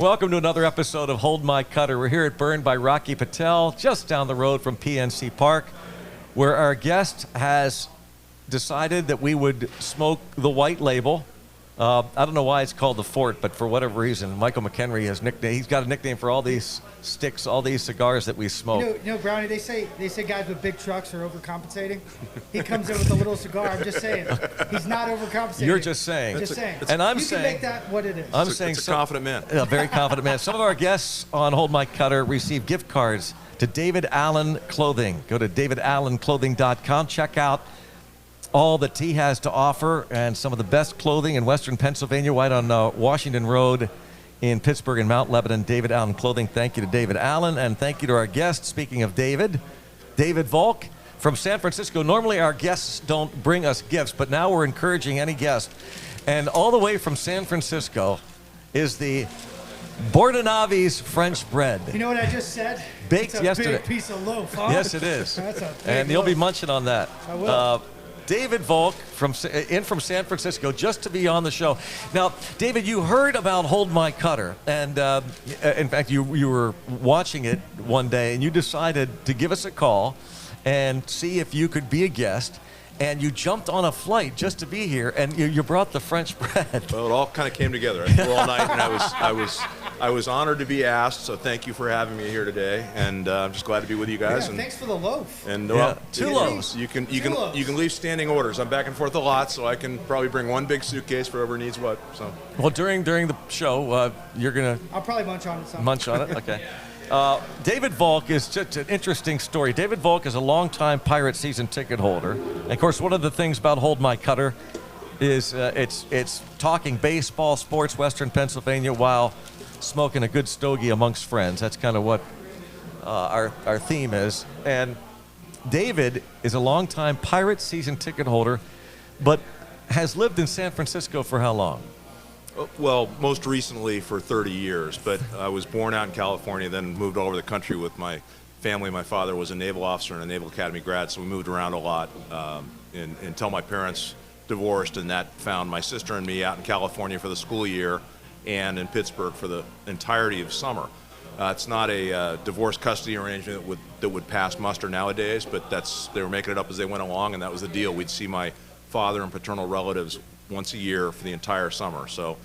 Welcome to another episode of Hold My Cutter. We're here at Burned by Rocky Patel, just down the road from PNC Park, where our guest has decided that we would smoke the white label. I don't know why it's called the Fort, but for whatever reason, Michael McHenry has nickname. He's got a nickname for all these sticks, all these cigars that we smoke. You know, Brownie. They say guys with big trucks are overcompensating. He comes in with a little cigar. I'm just saying, he's not overcompensating. You're just saying. Just saying. And I'm you saying. can make that what it is. I'm saying it's a confident man. A very confident man. Some of our guests on Hold My Cutter receive gift cards to David Allen Clothing. Go to davidallenclothing.com. Check out all that he has to offer and some of the best clothing in Western Pennsylvania, right on Washington Road in Pittsburgh and Mount Lebanon. David Allen Clothing. Thank you to David Allen, and thank you to our guest. Speaking of David Volk from San Francisco. Normally our guests don't bring us gifts, but now we're encouraging any guest. And all the way from San Francisco is the Bordonavi's French bread. You know what I just said? Baked it's a yesterday. Big piece of loaf, huh? Yes, it is. That's a big and you'll be loaf. munching on that. I will. David Volk from San Francisco, just to be on the show. Now, David, you heard about Hold My Cutter, and in fact, you were watching it one day, and you decided to give us a call and see if you could be a guest. And you jumped on a flight just to be here, and you brought the French bread. Well, it all kind of came together. I flew all night, and I was honored to be asked. So thank you for having me here today, and I'm just glad to be with you guys. Yeah, and thanks for the loaf. And two loaves. You can leave standing orders. I'm back and forth a lot, so I can probably bring one big suitcase for whoever needs what. So. Well, during the show, you're gonna. I'll probably munch on it. Munch on it. Okay. David Volk is just an interesting story. David Volk is a longtime Pirate season ticket holder. And of course, one of the things about Hold My Cutter is it's talking baseball, sports, Western Pennsylvania, while smoking a good stogie amongst friends. That's kind of what our theme is. And David is a longtime Pirate season ticket holder, but has lived in San Francisco for how long? Well, most recently for 30 years, but I was born out in California, then moved all over the country with my family. My father was a naval officer and a Naval Academy grad, so we moved around a lot until my parents divorced, and that found my sister and me out in California for the school year and in Pittsburgh for the entirety of summer. It's not a divorce custody arrangement that would pass muster nowadays, but they were making it up as they went along, and that was the deal. We'd see my father and paternal relatives once a year for the entire summer. So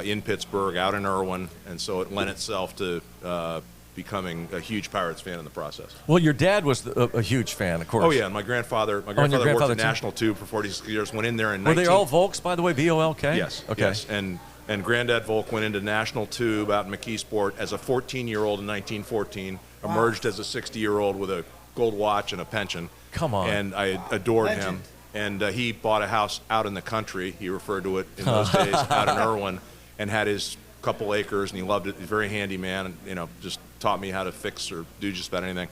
in Pittsburgh, out in Irwin, and so it lent itself to becoming a huge Pirates fan in the process. Well, your dad was a huge fan, of course. Oh yeah, and my grandfather worked at National Tube for 46 years. Went in there in. Were they all Volks, by the way? V-O-L-K? Yes. Okay. Yes. And Granddad Volk went into National Tube out in McKeesport as a 14-year-old in 1914. Wow. Emerged as a 60-year-old with a gold watch and a pension. Come on. And I adored him. And he bought a house out in the country, he referred to it in those days, out in Irwin, and had his couple acres, and he loved it. He's a very handy man, and just taught me how to fix or do just about anything.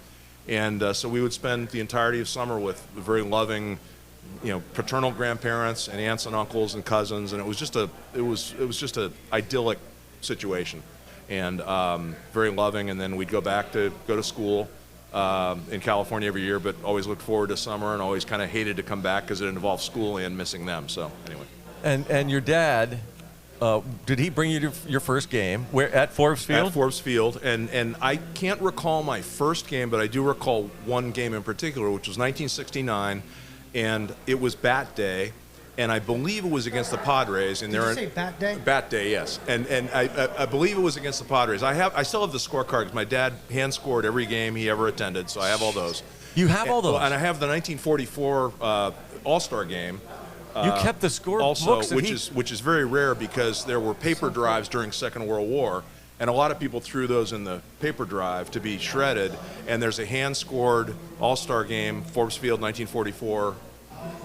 And so we would spend the entirety of summer with very loving, paternal grandparents and aunts and uncles and cousins, and it was just a idyllic situation, and very loving. And then we'd go to school. In California every year, but always looked forward to summer and always kind of hated to come back because it involved school and missing them. So anyway. And your dad, did he bring you to your first game? Where at Forbes Field? At Forbes Field, and I can't recall my first game, but I do recall one game in particular, which was 1969, and it was Bat Day. And I believe it was against the Padres. And Did you say Bat Day? Bat Day, yes. And I believe it was against the Padres. I still have the scorecard because my dad hand scored every game he ever attended, so I have all those. You have all those? And I have the 1944 All-Star game. You kept the score also, books? which is very rare because there were paper drives during Second World War, and a lot of people threw those in the paper drive to be shredded. And there's a hand-scored All-Star game, Forbes Field, 1944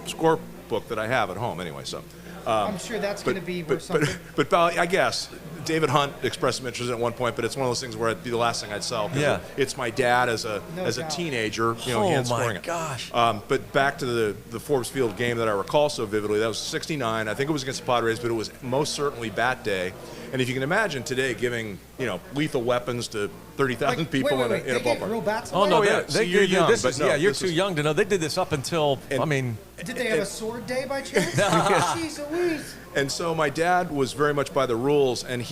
score book that I have at home anyway. So I'm sure that's going to be worth something. But I guess David Hunt expressed some interest at one point, but it's one of those things where it'd be the last thing I'd sell. Yeah. It's my dad as a teenager, hand scoring it. Gosh. But back to the Forbes Field game that I recall so vividly, that was 69. I think it was against the Padres, but it was most certainly Bat Day. And if you can imagine today giving, lethal weapons to 30,000 people in a They gave ballpark. real bats Oh away? no, yeah. they See, you're gave you young, this. but Is, no, yeah, you're this too is- young to know. They did this up until I mean, Did they have a sword day by chance? Jeez Louise. And so my dad was very much by the rules, and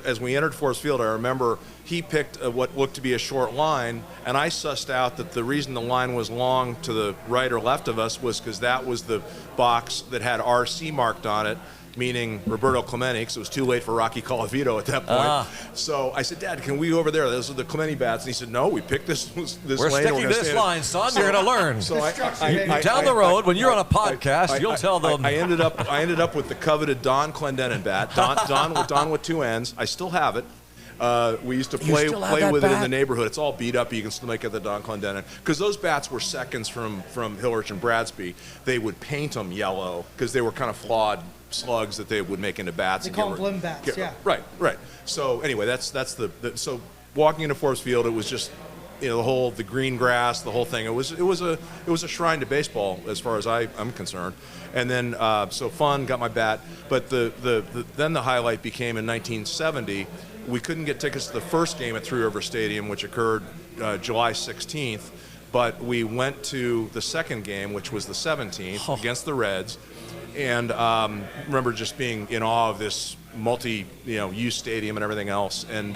as we entered Forest Field, I remember he picked what looked to be a short line, and I sussed out that the reason the line was long to the right or left of us was because that was the box that had RC marked on it, meaning Roberto Clemente, because it was too late for Rocky Colavito at that point. So I said, Dad, can we go over there? Those are the Clemente bats. And he said, no, we picked this we're lane. sticking to gonna this stay in it." line, son. You're going to learn. So Down the road, when you're on a podcast, you'll tell them. I ended up with the coveted Don Clendenin bat. Don with two ends. I still have it. We used to play that with it in bat? the neighborhood. It's all beat up. You can still make it the Don Clendenin because those bats were seconds from Hillerich and Bradsby. They would paint them yellow because they were kind of flawed slugs that they would make into bats. They and call get them blim bats, yeah. Right. So anyway, that's the so walking into Forest Field, it was just the green grass, the whole thing. It was a shrine to baseball as far as I'm concerned. And then so fun, got my bat, but then the highlight became in 1970. We couldn't get tickets to the first game at Three River Stadium, which occurred July 16th, but we went to the second game, which was the 17th against the Reds, and remember just being in awe of this multi-use stadium and everything else. And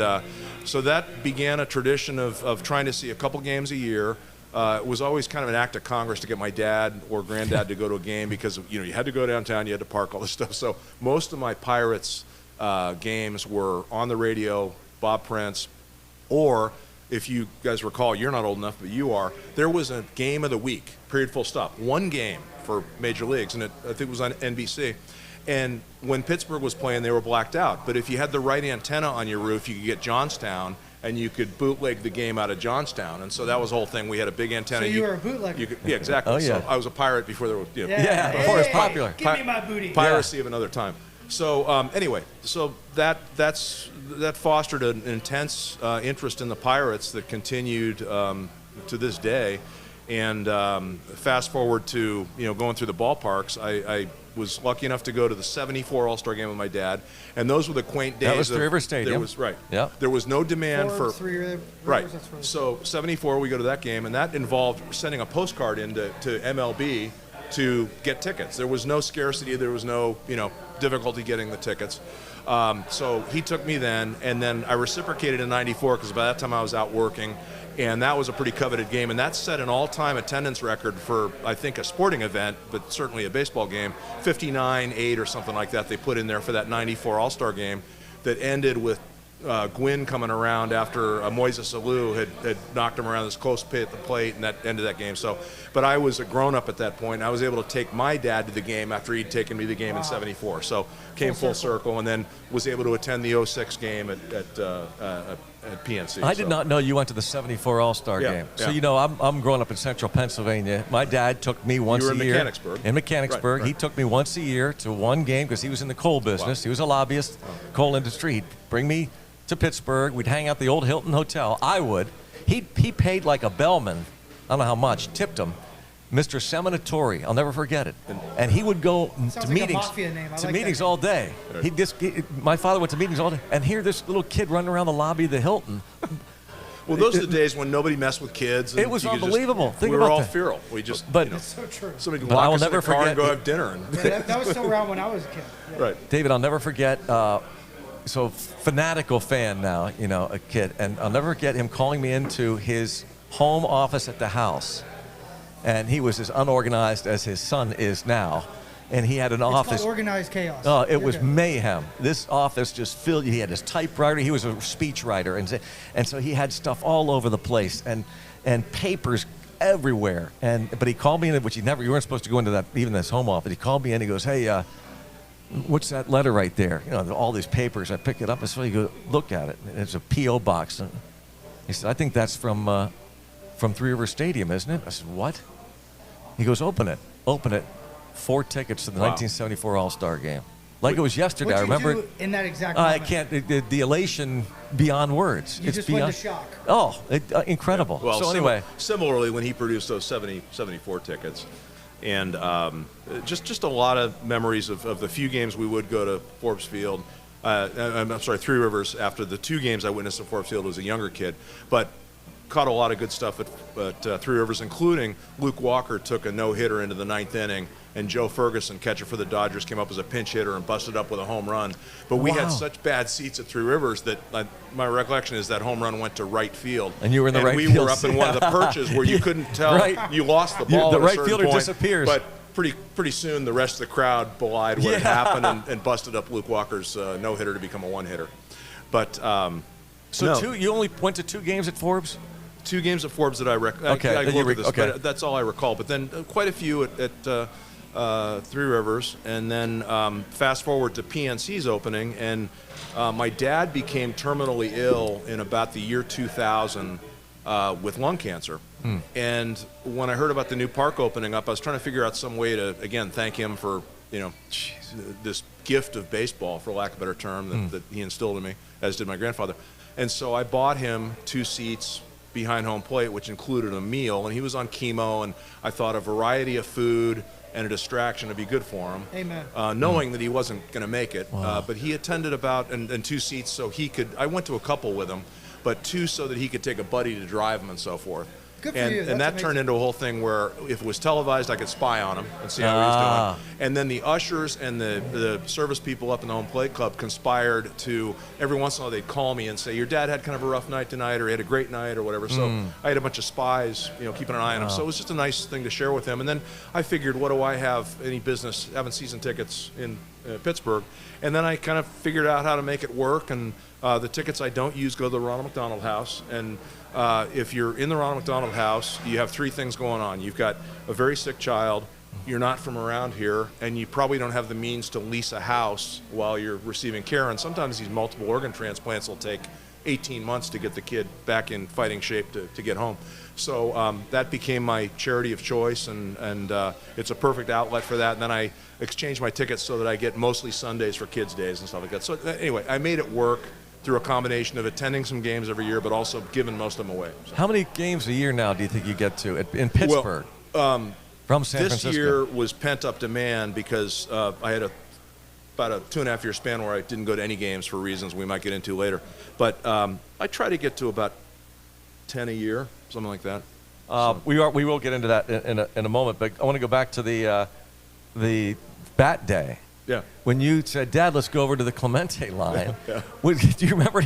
so that began a tradition of trying to see a couple games a year. It was always kind of an act of Congress to get my dad or granddad to go to a game because you had to go downtown, you had to park, all this stuff. So most of my Pirates games were on the radio, Bob Prince, or if you guys recall, you're not old enough, but you are, there was a game of the week, period, full stop. One game for major leagues, and I think it was on NBC. And when Pittsburgh was playing, they were blacked out. But if you had the right antenna on your roof, you could get Johnstown, and you could bootleg the game out of Johnstown. And so that was the whole thing. We had a big antenna. So you were a bootlegger. Yeah, exactly. Oh, yeah. So I was a pirate before there was... Yeah, before it was popular. Give me my booty. Piracy of another time. So anyway, so that fostered an intense interest in the Pirates that continued to this day. And fast forward to going through the ballparks, I was lucky enough to go to the '74 All-Star Game with my dad, and those were the quaint days. That was Three River Stadium. There was Yeah. There was no demand for Three Rivers, right. that's really So '74, we go to that game, and that involved sending a postcard into MLB to get tickets. There was no scarcity. There was no difficulty getting the tickets. So he took me then, and then I reciprocated in '94 because by that time I was out working, and that was a pretty coveted game, and that set an all-time attendance record for, I think, a sporting event, but certainly a baseball game, 59-8 or something like that they put in there for that '94 All-Star game that ended with Gwynn coming around after Moises Alou had knocked him around this close pit at the plate, and that ended that game. So, but I was a grown-up at that point. I was able to take my dad to the game after he'd taken me to the game in '74. So came full circle, and then was able to attend the '06 game at PNC. I did not know you went to the '74 All-Star Yeah, game. yeah. So I'm growing up in central Pennsylvania. My dad took me once were a in year. Mechanicsburg. In Mechanicsburg. Right. He took me once a year to one game because he was in the coal business. Wow. He was a lobbyist, coal industry. He'd bring me to Pittsburgh. We'd hang out at the old Hilton Hotel. I would. He paid like a bellman. I don't know how much. Tipped him. Mr. Seminatori, I'll never forget it. And he would go Sounds to like a meetings, mafia name. I to like meetings that. all day. My father went to meetings all day, and here this little kid running around the lobby of the Hilton. Well, those are the days when nobody messed with kids. And It was you could unbelievable. Think we were about all that. feral. We just, But- It's so true. somebody could But I lock will us in never the car and forget- go have dinner. And, Yeah, that was still around when I was a kid. Yeah. right. David, I'll never forget. So fanatical fan now, a kid, and I'll never forget him calling me into his home office at the house, and he was as unorganized as his son is now, and he had an It's office. called organized chaos. Oh, it You're was good. mayhem. This office just filled. He had his typewriter. He was a speechwriter, and so he had stuff all over the place and papers everywhere. But he called me in, which you weren't supposed to go into that, even this home office. He called me in. He goes, "Hey, what's that letter right there? All these papers." I pick it up. And so he goes, "Look at it. It's a P.O. box." And he said, "I think that's from Three River Stadium, isn't it?" I said, "What?" He goes, "Open it. Open it. 4 tickets to the Wow. 1974 All-Star game." Like it was yesterday. I What'd you remember do in that exact I moment? can't. The elation beyond words. You It's just beyond. went to shock. Oh, incredible. Well, so anyway, similarly, when he produced those 74 tickets, and just a lot of memories of the few games we would go to Forbes Field. I'm sorry, Three Rivers. After the 2 games I witnessed at Ford Field as a younger kid, but caught a lot of good stuff at Three Rivers, including Luke Walker took a no-hitter into the 9th inning, and Joe Ferguson, catcher for the Dodgers, came up as a pinch hitter and busted up with a home run. But we had such bad seats at Three Rivers that my recollection is that home run went to right field. And you were in the right field. field. We were up in one of the perches where you couldn't tell you lost the ball. The at a right certain fielder point, disappears. But pretty soon the rest of the crowd belied what had happened and busted up Luke Walker's no-hitter to become a one-hitter. But you only went to 2 games at Forbes? 2 games at Forbes that I but that's all I recall. But then quite a few at Three Rivers, and then fast forward to PNC's opening, and my dad became terminally ill in about the year 2000 with lung cancer. And when I heard about the new park opening up, I was trying to figure out some way to, again, thank him for, this gift of baseball, for lack of a better term, that he instilled in me, as did my grandfather. And so I bought him 2 seats behind home plate, which included a meal, and he was on chemo, and I thought a variety of food and a distraction would be good for him. Amen. Knowing that he wasn't going to make it. But he attended about, and 2 seats so he could, I went to a couple with him, but 2 so that he could take a buddy to drive him and so forth. Good for and, you. And that amazing. turned into a whole thing where if it was televised, I could spy on him and see how he was doing. And then the ushers and the service people up in the home plate club conspired to, every once in a while they'd call me and say, your dad had kind of a rough night tonight, or he had a great night, or whatever. So I had a bunch of spies, keeping an eye on him. So it was just a nice thing to share with him. And then I figured, what do I have any business having season tickets in Pittsburgh? And then I kind of figured out how to make it work. And the tickets I don't use go to the Ronald McDonald House. And if you're in the Ronald McDonald House, you have 3 things going on. You've got a very sick child, you're not from around here, and you probably don't have the means to lease a house while you're receiving care. And sometimes these multiple organ transplants will take 18 months to get the kid back in fighting shape to get home. So that became my charity of choice, and it's a perfect outlet for that. And then I exchanged my tickets so that I get mostly Sundays for kids' days and stuff like that. So anyway, I made it work through a combination of attending some games every year, but also giving most of them away. So. How many games a year now do you think you get to in Pittsburgh? Well, from San Francisco? This year was pent-up demand because I had about a 2.5-year span where I didn't go to any games for reasons we might get into later. But I try to get to about 10 a year, something like that. We will get into that in a moment, but I want to go back to the bat day. Yeah. When you said, Dad, let's go over to the Clemente line. Yeah. Do you remember?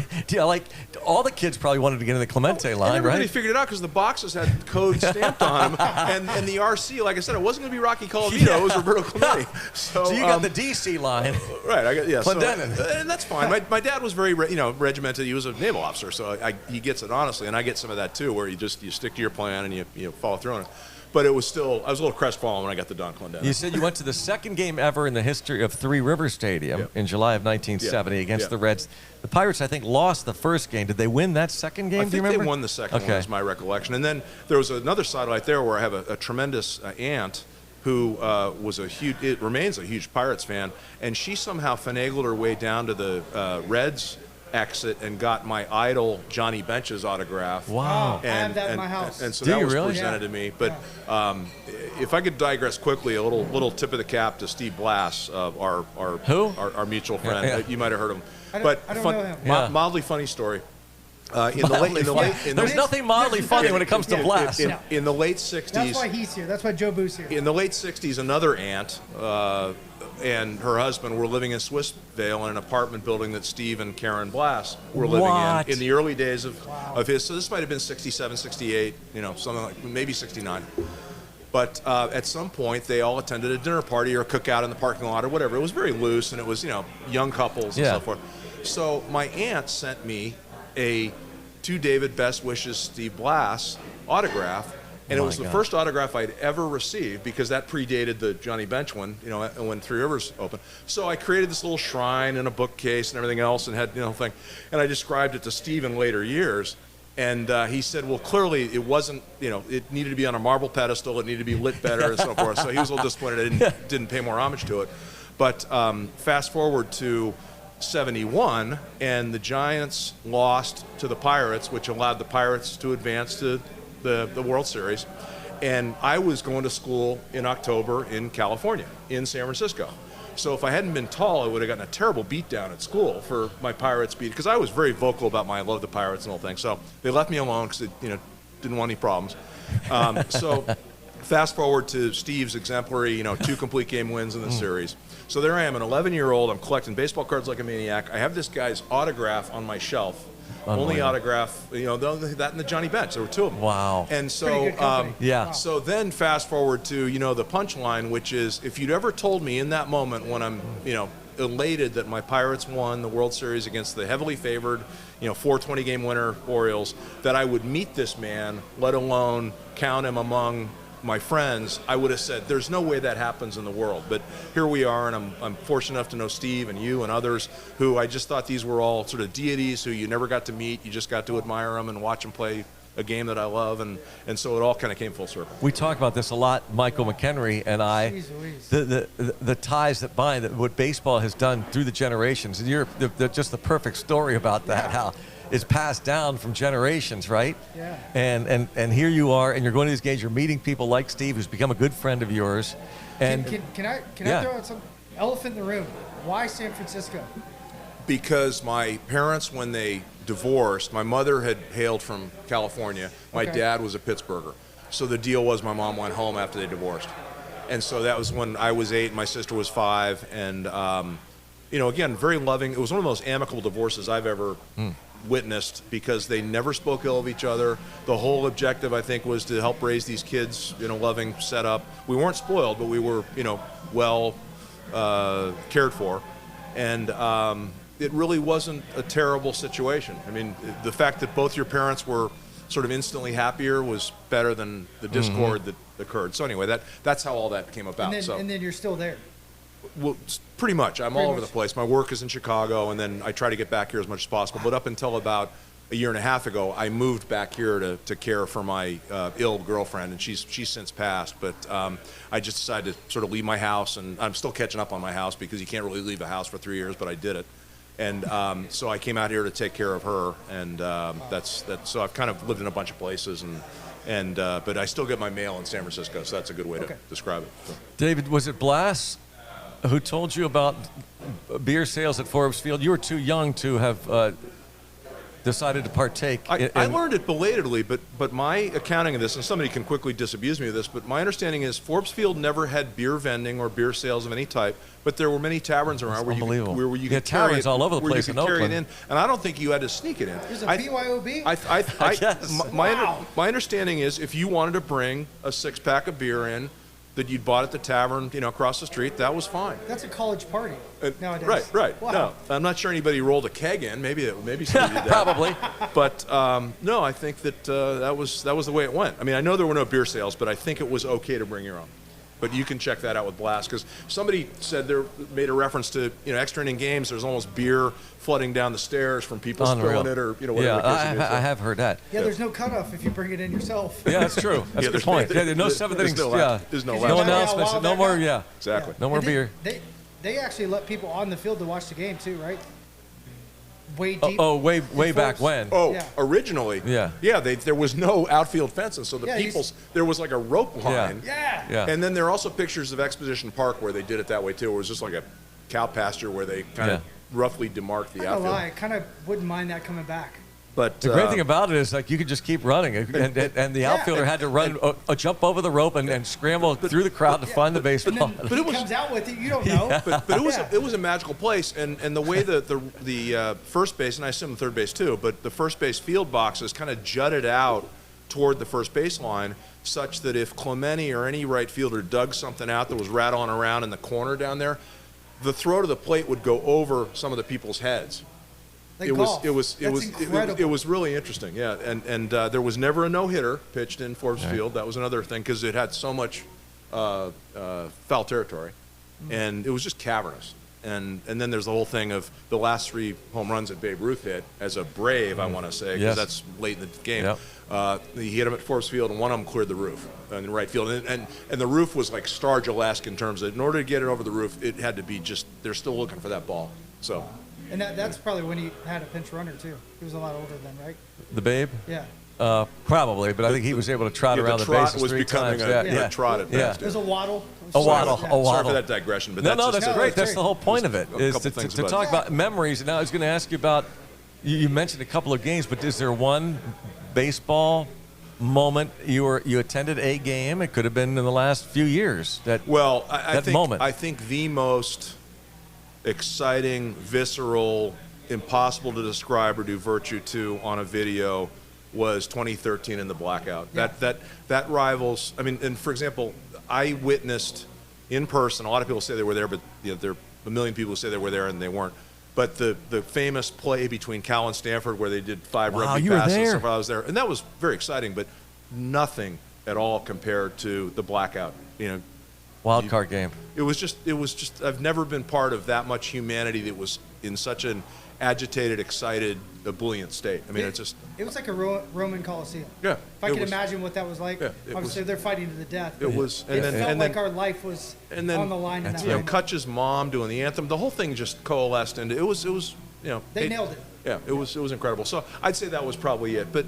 All the kids probably wanted to get in the Clemente line, everybody right? figured it out because the boxes had code stamped on them, and the RC, like I said, it wasn't going to be Rocky Colavito, it was Roberto Clemente. So you got the DC line. Right. I got Clendenin. and that's fine. My dad was very regimented. He was a naval officer, so he gets it honestly, and I get some of that too, where you stick to your plan and you follow through on it. But it was still, I was a little crestfallen when I got the Don Clendenin. You said you went to the second game ever in the history of Three Rivers Stadium in July of 1970 against the Reds. The Pirates, I think, lost the first game. Did they win that second game? I Do you think remember? they won the second one, is my recollection. And then there was another satellite there where I have a tremendous aunt who remains a huge Pirates fan, and she somehow finagled her way down to the Reds exit and got my idol Johnny Bench's autograph. Wow. I have that in my house. And so Do that you was really? presented to me. But if I could digress quickly, a little tip of the cap to Steve Blass, our mutual friend. Yeah. You might have heard him. I don't know him. Yeah. Mildly funny story. There's nothing mildly funny when it comes to Blast. In the late 60s. That's why he's here. That's why Joe Boo's here. In the late 60s, another aunt and her husband were living in Swissvale in an apartment building that Steve and Karen Blass were living in the early days of his. So this might have been 67, 68, something like maybe 69. But at some point, they all attended a dinner party or a cookout in the parking lot or whatever. It was very loose, and it was, young couples and so forth. So my aunt sent me to David Best Wishes Steve Blass autograph, and it was the first autograph I'd ever received because that predated the Johnny Bench one, when Three Rivers opened. So I created this little shrine and a bookcase and everything else, and had thing, and I described it to Steve in later years. And he said, well, clearly it wasn't, it needed to be on a marble pedestal, it needed to be lit better and so forth. So he was a little disappointed I didn't pay more homage to it. But fast forward to 71, and the Giants lost to the Pirates, which allowed the Pirates to advance to the World Series. And I was going to school in October in California, in San Francisco. So if I hadn't been tall, I would have gotten a terrible beat down at school for my Pirates beat, because I was very vocal about my love of the Pirates and all things. So they left me alone because they didn't want any problems. So fast forward to Steve's exemplary, 2 complete game wins in the series. So there I am, an 11-year-old. I'm collecting baseball cards like a maniac. I have this guy's autograph on my shelf. Only autograph, that and the Johnny Bench. There were 2 of them. Wow. And Pretty so, good company. Yeah. Wow. so then fast forward to, the punchline, which is, if you'd ever told me in that moment when I'm, elated that my Pirates won the World Series against the heavily favored, 420 game winner Orioles, that I would meet this man, let alone count him among my friends, I would have said, there's no way that happens in the world. But here we are, and I'm fortunate enough to know Steve and you and others who I just thought these were all sort of deities who you never got to meet. You just got to admire them and watch them play a game that I love, and so it all kind of came full circle. We talk about this a lot, Michael McHenry and I. Jeez Louise. The ties that bind, what baseball has done through the generations, and you're just the perfect story about that. How it's passed down from generations, right? Yeah. And here you are, and you're going to these games. You're meeting people like Steve, who's become a good friend of yours. And Can I Yeah. throw out some elephant in the room? Why San Francisco? Because my parents, when they divorced, my mother had hailed from California. My Okay. dad was a Pittsburgher. So the deal was my mom went home after they divorced. And so that was when I was 8, my sister was 5. And, again, very loving. It was one of the most amicable divorces I've ever witnessed, because they never spoke ill of each other. The whole objective, I think, was to help raise these kids in a loving setup. We weren't spoiled, but we were, well cared for. And it really wasn't a terrible situation. I mean, the fact that both your parents were sort of instantly happier was better than the discord that occurred. So anyway, that's how all that came about. And then you're still there. Well, pretty much. I'm all over the place. My work is in Chicago, and then I try to get back here as much as possible. But up until about a year and a half ago, I moved back here to care for my ill girlfriend, and she's since passed. But I just decided to sort of leave my house, and I'm still catching up on my house because you can't really leave a house for 3 years, but I did it. And so I came out here to take care of her, and that's. So I've kind of lived in a bunch of places, but I still get my mail in San Francisco, so that's a good way to describe it. So. David, was it Blass who told you about beer sales at Forbes Field? You were too young to have decided to partake. I learned it belatedly, but my accounting of this, and somebody can quickly disabuse me of this, but my understanding is Forbes Field never had beer vending or beer sales of any type, but there were many taverns around where you could carry taverns it, all over the where place you in could carry it Oakland. in, and I don't think you had to sneak it in. There's a BYOB? guess. My understanding is if you wanted to bring a 6-pack of beer in that you'd bought at the tavern, across the street, that was fine. That's a college party nowadays. Right. Wow. No, I'm not sure anybody rolled a keg in. Maybe somebody did that. Probably. But no, I think that that was the way it went. I mean, I know there were no beer sales, but I think it was okay to bring your own. But you can check that out with Blast, because somebody said made a reference to extra inning games. There's almost beer flooding down the stairs from people spilling it, or whatever. Yeah, the case may be. I have heard that. Yeah, there's no cutoff if you bring it in yourself. Yeah, that's true. That's a good point. Yeah, there's no seventh innings. There's no last. announcements. No more. Yeah. Exactly. No more And beer. They actually let people on the field to watch the game too, right? Way deep. Way back when. Oh, Yeah. originally. Yeah. Yeah, there was no outfield fences, so there was like a rope line. Yeah. Yeah. And then there are also pictures of Exposition Park where they did it that way too. It was just like a cow pasture where they kind of roughly demarked the I'm not outfield. gonna lie, I kind of wouldn't mind that coming back. But The great thing about it is, like, you could just keep running, and the outfielder had to run, jump over the rope and scramble through the crowd to find the baseball. And then he comes out with it, you don't know. but it was a magical place, and the way the first base, and I assume the third base too, but the first base field boxes kind of jutted out toward the first base line, such that if Clemente or any right fielder dug something out that was rattling around in the corner down there, the throw to the plate would go over some of the people's heads. Like It golf. was incredible. it was really interesting, yeah. And there was never a no-hitter pitched in Forbes Field. That was another thing, because it had so much foul territory, and it was just cavernous. And then there's the whole thing of the last 3 home runs that Babe Ruth hit as a Brave, I want to say, because that's late in the game. Yep. He hit him at Forbes Field, and one of them cleared the roof in the right field. And the roof was like Star Gillespie in terms of, in order to get it over the roof, it had to be just, they're still looking for that ball. So. And that's probably when he had a pinch runner too. He was a lot older then, right? The Babe? Yeah. Probably, but I think he was able to trot around the trot bases was 3 becoming times. a trot at best. There's a waddle. A waddle. Sorry for that digression, but that's just great. That's the whole point of it, is couple to things talk about memories. And now I was going to ask you about, you mentioned a couple of games, but is there one baseball moment you attended a game? It could have been in the last few years. I think the most exciting, visceral, impossible to describe or do virtue to on a video was 2013 in the blackout. Yeah. That rivals. I mean, and for example, I witnessed in person. A lot of people say they were there, but there are a million people who say they were there and they weren't. But the famous play between Cal and Stanford where they did 5 rugby passes. There. I was there, and that was very exciting. But nothing at all compared to the blackout. Wild card game. It was just. I've never been part of that much humanity that was in such an agitated, excited, ebullient state. I mean, it was like a Roman Coliseum. Yeah. If I could imagine what that was like. Yeah, obviously, they're fighting to the death. It was. It felt like our life was on the line in that moment. Kutch's mom doing the anthem. The whole thing just coalesced into. It was. They nailed it. Yeah. It was incredible. So I'd say that was probably it. But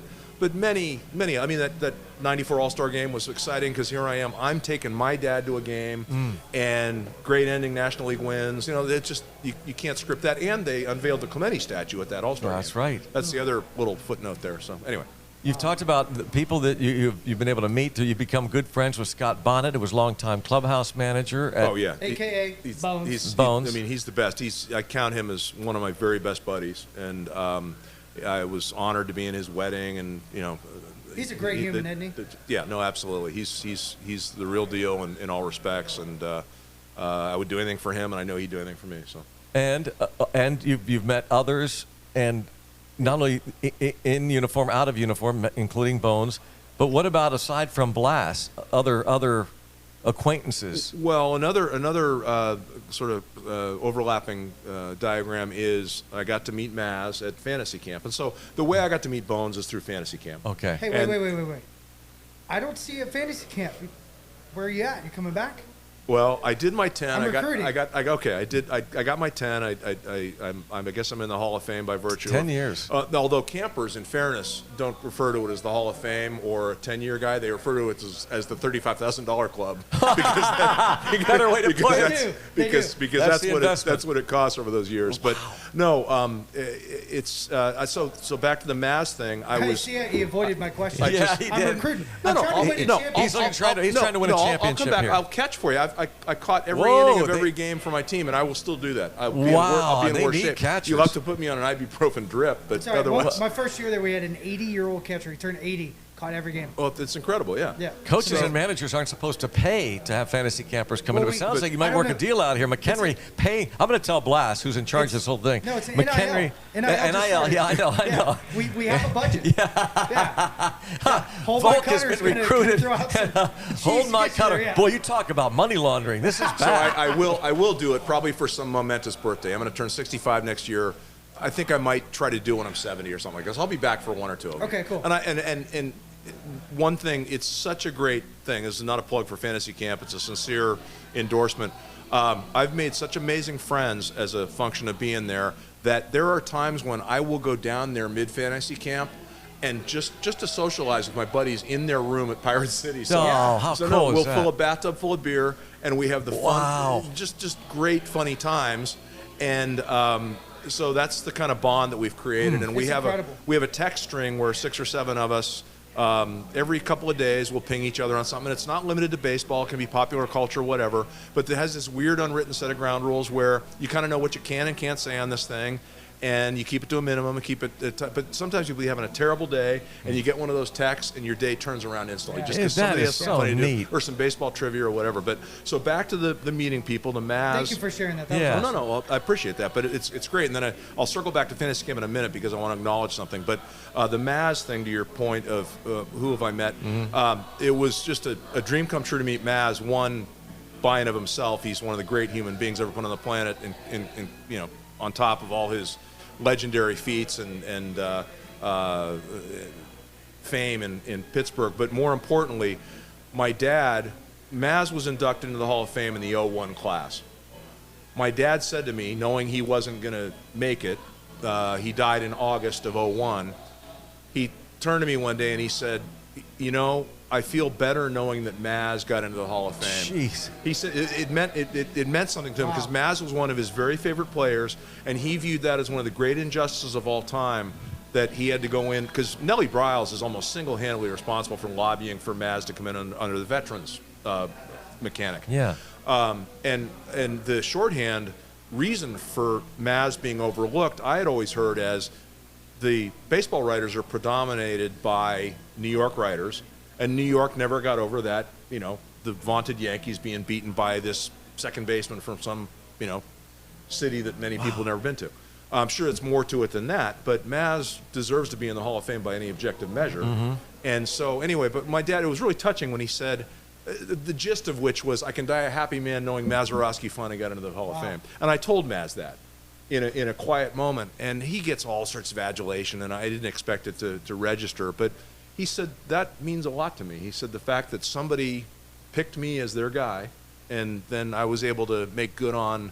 many. I mean, that '94 All-Star game was exciting because here I am. I'm taking my dad to a game, and great ending, National League wins. It's just you can't script that. And they unveiled the Clemente statue at that All-Star game. That's right. That's the other little footnote there. So anyway. You've talked about the people that you've been able to meet. You've become good friends with Scott Bonnet, who was longtime clubhouse manager. AKA Bones. Bones. I mean, he's the best. I count him as one of my very best buddies, and I was honored to be in his wedding, and he's a great human, isn't he? Yeah, no, absolutely. He's the real deal in all respects, and I would do anything for him, and I know he'd do anything for me. So. And you've met others, and not only in uniform, out of uniform, including Bones, but what about aside from Blass, other acquaintances? Well, another sort of overlapping diagram is I got to meet Maz at fantasy camp, and so the way I got to meet Bones is through fantasy camp. Okay. Hey, wait. I don't see you at fantasy camp. Where are you at? You coming back? Well, I did my 10. I'm recruiting. I got my 10. I guess I'm in the Hall of Fame by virtue. 10 years. Although campers, in fairness, don't refer to it as the Hall of Fame or a 10-year guy. They refer to it as the $35,000 club. Better way to put it. Because that's what it costs over those years. But no, it's so back to the Maz thing. He avoided my question. He did. I'm recruiting. He's trying to win a championship. I'll come back. Here. I'll catch for you. I caught every inning of every game for my team, and I will still do that. I'll be in worse shape. Catchers. You'll have to put me on an ibuprofen drip, but otherwise. My first year there, we had an 80-year-old catcher. He turned 80, caught every game. Well, it's incredible, yeah. Coaches and managers aren't supposed to pay to have fantasy campers come in. It sounds like you might work a deal out here. McHenry paying. I'm going to tell Blass, who's in charge of this whole thing. No, it's McHenry. NIL. Yeah, I know. We have a budget. Volk has been recruited. Hold my cutter. Boy, you talk about money laundering. This is bad. So I will do it probably for some momentous birthday. I'm going to turn 65 next year. I think I might try to do when I'm 70 or something like this. I'll be back for one or two of them. Okay, cool. And one thing, it's such a great thing. This is not a plug for fantasy camp. It's a sincere endorsement. I've made such amazing friends as a function of being there that there are times when I will go down there mid-fantasy camp and just to socialize with my buddies in their room at Pirate City. So, how cool is we'll that? fill a bathtub full of beer, and we have the fun, just great, funny times. And so that's the kind of bond that we've created. And we have a text string where 6 or 7 of us, every couple of days, we'll ping each other on something. And it's not limited to baseball. It can be popular culture, whatever. But it has this weird unwritten set of ground rules where you kind of know what you can and can't say on this thing. And you keep it to a minimum and keep it. But sometimes you'll be having a terrible day, and you get one of those texts, and your day turns around instantly. Just because somebody has something to do, or some baseball trivia or whatever. But so back to the meeting people, the Maz. Thank you for sharing that. No, I appreciate that. But it's great. And then I'll circle back to fantasy camp in a minute because I want to acknowledge something. But the Maz thing, to your point of who have I met, it was just a dream come true to meet Maz. One, by and of himself, he's one of the great human beings ever put on the planet, and on top of all his legendary feats and fame in Pittsburgh. But more importantly, my dad, Maz was inducted into the Hall of Fame in the 01 class. My dad said to me, knowing he wasn't going to make it, he died in August of 01, he turned to me one day and he said, you know, I feel better knowing that Maz got into the Hall of Fame. Jeez. He said it meant something to him because Maz was one of his very favorite players, and he viewed that as one of the great injustices of all time, that he had to go in, because Nellie Bryles is almost single-handedly responsible for lobbying for Maz to come in under the veterans mechanic. Yeah. And the shorthand reason for Maz being overlooked, I had always heard as the baseball writers are predominated by New York writers, and New York never got over that, you know, the vaunted Yankees being beaten by this second baseman from some, you know, city that many people have never been to. I'm sure it's more to it than that, but Maz deserves to be in the Hall of Fame by any objective measure. And so anyway, but my dad, it was really touching when he said, the gist of which was, I can die a happy man knowing Mazeroski finally got into the Hall of Fame. And I told Maz that in a quiet moment, and he gets all sorts of adulation, and I didn't expect it to register, but he said, that means a lot to me. He said the fact that somebody picked me as their guy, and then I was able to make good on,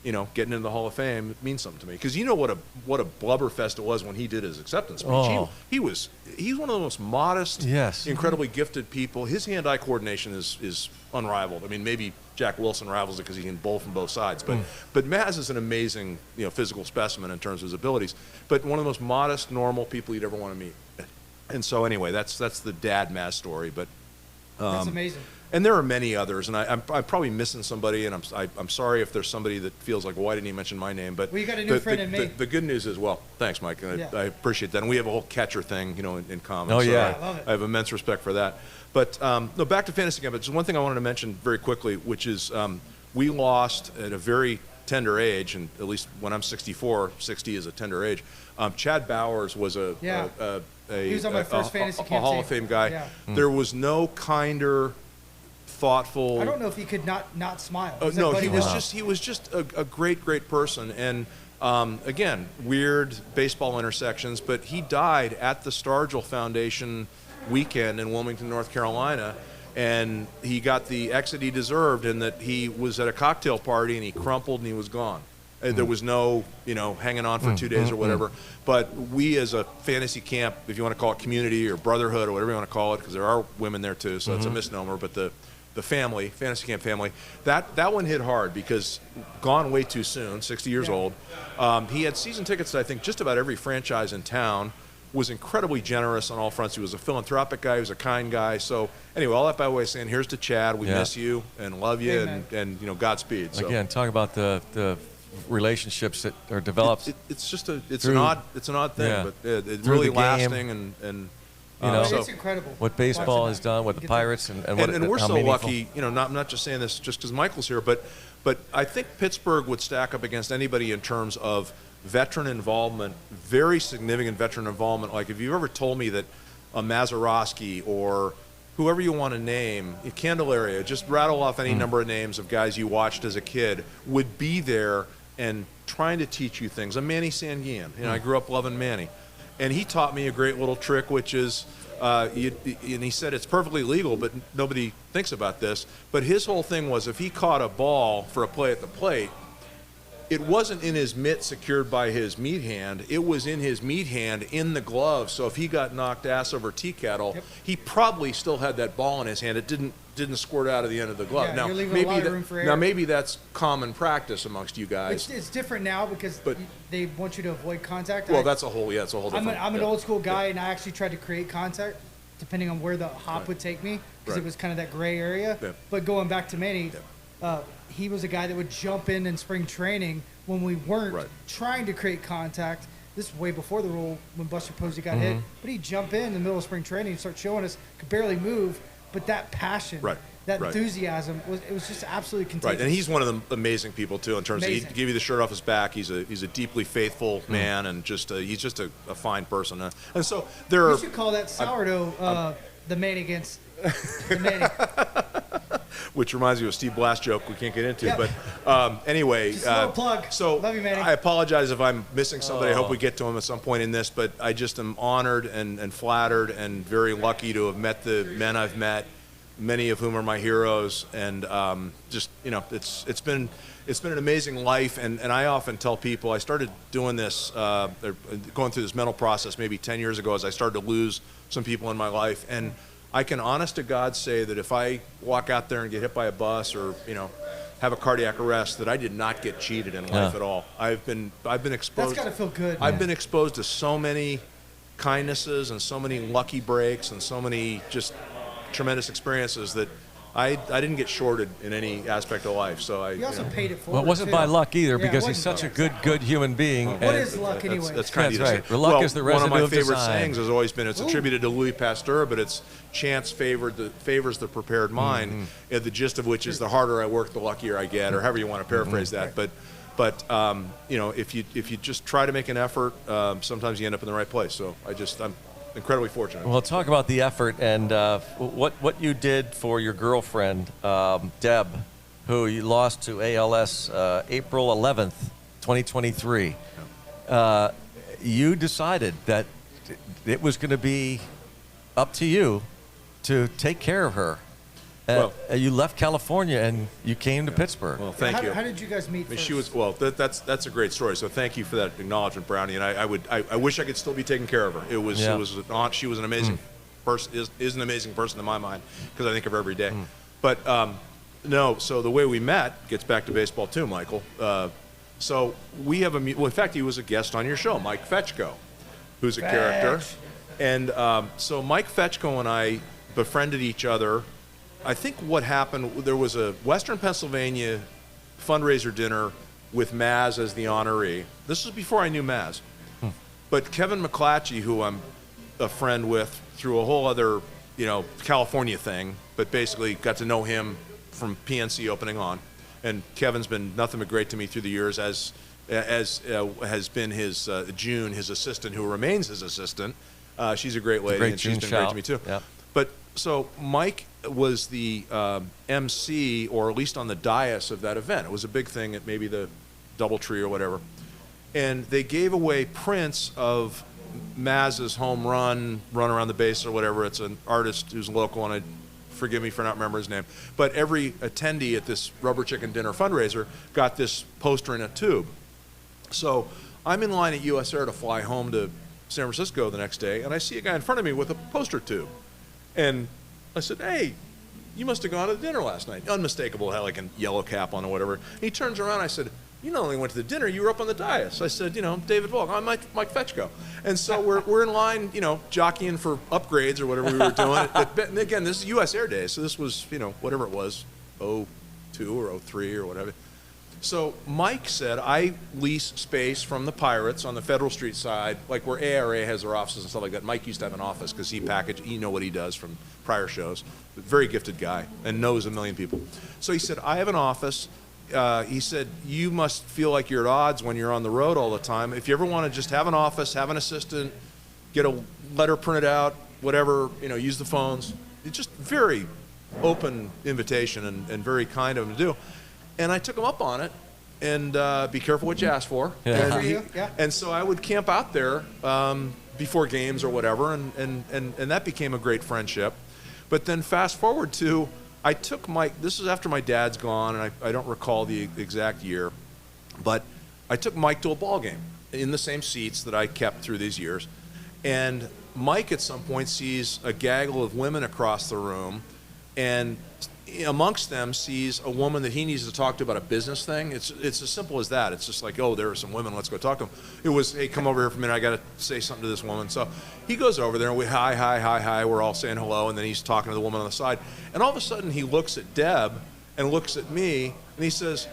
you know, getting into the Hall of Fame, it means something to me. Because you know what a blubberfest it was when he did his acceptance speech. Oh. He's one of the most modest, Yes. incredibly gifted people. His hand-eye coordination is unrivaled. I mean, maybe Jack Wilson rivals it because he can bowl from both sides. But Maz is an amazing, you know, physical specimen in terms of his abilities. But one of the most modest, normal people you'd ever want to meet. And so anyway, that's the dad Maz story. But That's amazing. and there are many others, and I'm probably missing somebody, and I'm sorry if there's somebody that feels like, well, why didn't he mention my name? But Well, you got a new friend in me. The good news is, well, thanks, Mike, and Yeah. I appreciate that. And we have a whole catcher thing, you know, in common. Oh, so yeah. I love it. I have immense respect for that. But no, back to fantasy camp. There's one thing I wanted to mention very quickly, which is we lost at a very tender age, and at least when I'm 64, 60 is a tender age. Chad Bowers was Yeah. He was on my first fantasy camp Hall team. of Fame guy. Yeah. There was no kinder, thoughtful. I don't know if he could not smile. He's No, like, he buddy, was just a great person, and again, weird baseball intersections. But he died at the Stargell Foundation weekend in Wilmington, North Carolina, and he got the exit he deserved in that he was at a cocktail party and he crumpled and he was gone. There was no, you know, hanging on for 2 days or whatever. But we as a fantasy camp, if you want to call it community or brotherhood or whatever you want to call it, because there are women there too, so it's a misnomer, but the family, fantasy camp family, that one hit hard because gone way too soon, 60 years old. He had season tickets to, I think, just about every franchise in town, was incredibly generous on all fronts. He was a philanthropic guy, he was a kind guy. So anyway, all that by way of saying, here's to Chad, we miss you and love you, and you know, Godspeed. So. Again, talk about the relationships that are developed. It's just an odd thing, Yeah. but it's Through really the game. lasting and You know, it's incredible. what baseball Watching has that. done with the Get Pirates and we're how so meaningful. lucky, you know, I'm not just saying this just because Michael's here, but I think Pittsburgh would stack up against anybody in terms of veteran involvement, very significant veteran involvement. Like if you've ever told me that a Mazeroski or whoever you want to name, Candelaria, just rattle off any number of names of guys you watched as a kid, would be there and trying to teach you things. I'm Manny Sanguian. You know, I grew up loving Manny. And he taught me a great little trick, which is, and he said it's perfectly legal, but nobody thinks about this. But his whole thing was if he caught a ball for a play at the plate, it wasn't in his mitt secured by his meat hand. It was in his meat hand in the glove. So if he got knocked ass over tea kettle, he probably still had that ball in his hand. It didn't squirt out of the end of the glove. Yeah, now, you're leaving maybe a lot of room for air. maybe that's common practice amongst you guys. It's different now because they want you to avoid contact. Well, that's a whole different. I'm an old school guy, and I actually tried to create contact depending on where the hop would take me because it was kind of that gray area. Yeah. But going back to Manny, he was a guy that would jump in spring training when we weren't trying to create contact. This is way before the rule when Buster Posey got hit. But he'd jump in the middle of spring training and start showing us, could barely move, but that passion, that enthusiasm, it was just absolutely contagious. Right, and he's one of the amazing people too in terms of he'd give you the shirt off his back. He's a deeply faithful man, and he's just a fine person. And so there are. You should call that sourdough the Manny against the Manny. Which reminds me of a Steve Blass joke we can't get into. Yep. But anyway, Just a little plug. So Love you, Manny. I apologize if I'm missing somebody. I hope we get to him at some point in this. But I just am honored and flattered and very lucky to have met the men I've met. many of whom are my heroes, and just it's been an amazing life. And I often tell people, I started doing this, going through this mental process maybe 10 years ago as I started to lose some people in my life, and I can honest to God say that if I walk out there and get hit by a bus or have a cardiac arrest, that I did not get cheated in life at all. I've been exposed. That's gotta feel good. I've been exposed to so many kindnesses and so many lucky breaks and so many just tremendous experiences that I didn't get shorted in any aspect of life. So you also paid it forward. Well, it wasn't too. by luck either, Yeah, because he's such a good human being. What is luck anyway? That's kind of right. Luck is the residue one of my of favorite design. sayings has always been, it's attributed to Louis Pasteur, but it's chance favors the prepared mind. The gist of which is the harder I work, the luckier I get, or however you want to paraphrase that. But if you just try to make an effort, sometimes you end up in the right place. So I'm incredibly fortunate. Well, talk about the effort and what you did for your girlfriend, Deb, who you lost to ALS April 11th, 2023. You decided that it was going to be up to you to take care of her. You left California and you came to Pittsburgh. Well, thank you. How did you guys meet? I mean, first? that's a great story. So thank you for that acknowledgement, Brownie. And I wish I could still be taking care of her. She was an amazing person. Is an amazing person in my mind, because I think of her every day. But no. So the way we met gets back to baseball too, Michael. So we have in fact, he was a guest on your show, Mike Fetchko, who's a character. And so Mike Fetchko and I befriended each other. I think what happened, there was a Western Pennsylvania fundraiser dinner with Maz as the honoree. This was before I knew Maz. But Kevin McClatchy, who I'm a friend with through a whole other, California thing, but basically got to know him from PNC opening on. And Kevin's been nothing but great to me through the years, as has been his June, his assistant, who remains his assistant. She's a great lady, and she's been great to me too. Yep. But so Mike was the MC, or at least on the dais of that event. It was a big thing at maybe the DoubleTree or whatever. And they gave away prints of Maz's home run around the base or whatever. It's an artist who's local, and forgive me for not remembering his name. But every attendee at this Rubber Chicken Dinner fundraiser got this poster in a tube. So I'm in line at US Air to fly home to San Francisco the next day, and I see a guy in front of me with a poster tube. And I said, "Hey, you must have gone to the dinner last night." Unmistakable, had like a yellow cap on or whatever. And he turns around, I said, "You not only went to the dinner, you were up on the dais." I said, "David Volk, I'm Mike Fetchko." And so we're in line, jockeying for upgrades or whatever we were doing. And again, this is US Air Day, so this was, whatever it was, 02 or 03 or whatever. So Mike said, "I lease space from the Pirates on the Federal Street side, like where ARA has their offices and stuff like that." Mike used to have an office because you know what he does from prior shows. Very gifted guy and knows a million people. So he said, "I have an office." He said, "You must feel like you're at odds when you're on the road all the time. If you ever want to just have an office, have an assistant, get a letter printed out, whatever, use the phones." It's just very open invitation and very kind of him to do. And I took him up on it, and be careful what you ask for. Yeah. And so I would camp out there before games or whatever, and that became a great friendship. But then fast forward to, I took Mike, this is after my dad's gone, and I don't recall the exact year, but I took Mike to a ball game in the same seats that I kept through these years. And Mike at some point sees a gaggle of women across the room, and amongst them sees a woman that he needs to talk to about a business thing. It's as simple as that. It's just like, "Oh, there are some women, let's go talk to them." It was, "Hey, come over here for a minute, I got to say something to this woman." So he goes over there, and we hi, we're all saying hello, and then he's talking to the woman on the side. And all of a sudden he looks at Deb and looks at me, and he says,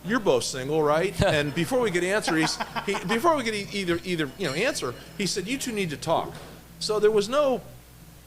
"You're both single, right?" And before we get answer, before we get either answer, he said, "You two need to talk." So there was no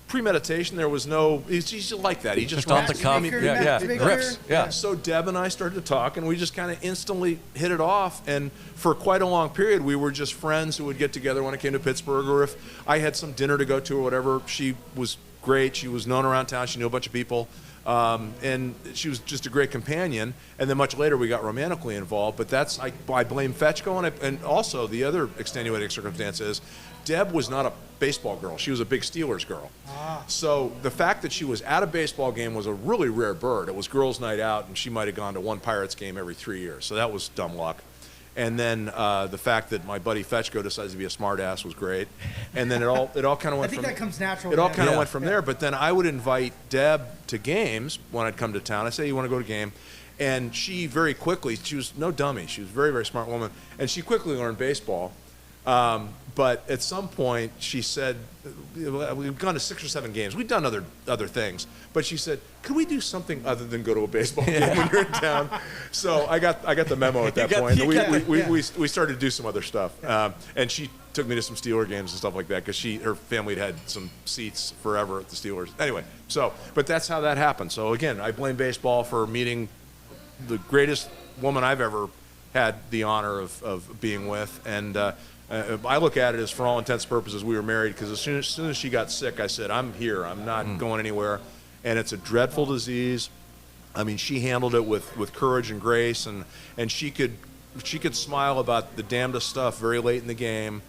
premeditation. There was no. He's like that. He just off the raps. cuff. Riffs. Yeah. So Deb and I started to talk, and we just kind of instantly hit it off. And for quite a long period, we were just friends who would get together when it came to Pittsburgh, or if I had some dinner to go to or whatever. She was great. She was known around town. She knew a bunch of people. And she was just a great companion. And then much later we got romantically involved. But I blame Fetchko, and also the other extenuating circumstance is Deb was not a baseball girl. She was a big Steelers girl. So the fact that she was at a baseball game was a really rare bird. It was girls' night out, and she might have gone to one Pirates game every 3 years. So that was dumb luck. And then the fact that my buddy Fetchko decides to be a smartass was great. And then it all kind of went. I think that comes natural. It all kind of went from there. But then I would invite Deb to games when I'd come to town. I say, "You want to go to a game?" And she very quickly, she was no dummy. She was a very, very smart woman, and she quickly learned baseball. But at some point, she said, we've gone to 6 or 7 games. We've done other things. But she said, could we do something other than go to a baseball game when you're in town? So I got the memo at that point. We started to do some other stuff. And she took me to some Steeler games and stuff like that because her family had some seats forever at the Steelers. Anyway, but that's how that happened. So again, I blame baseball for meeting the greatest woman I've ever had the honor of being with. And I look at it as, for all intents and purposes, we were married because as soon as she got sick, I said, I'm here. I'm not going anywhere. And it's a dreadful disease. I mean, she handled it with courage and grace, and she could smile about the damnedest stuff very late in the game.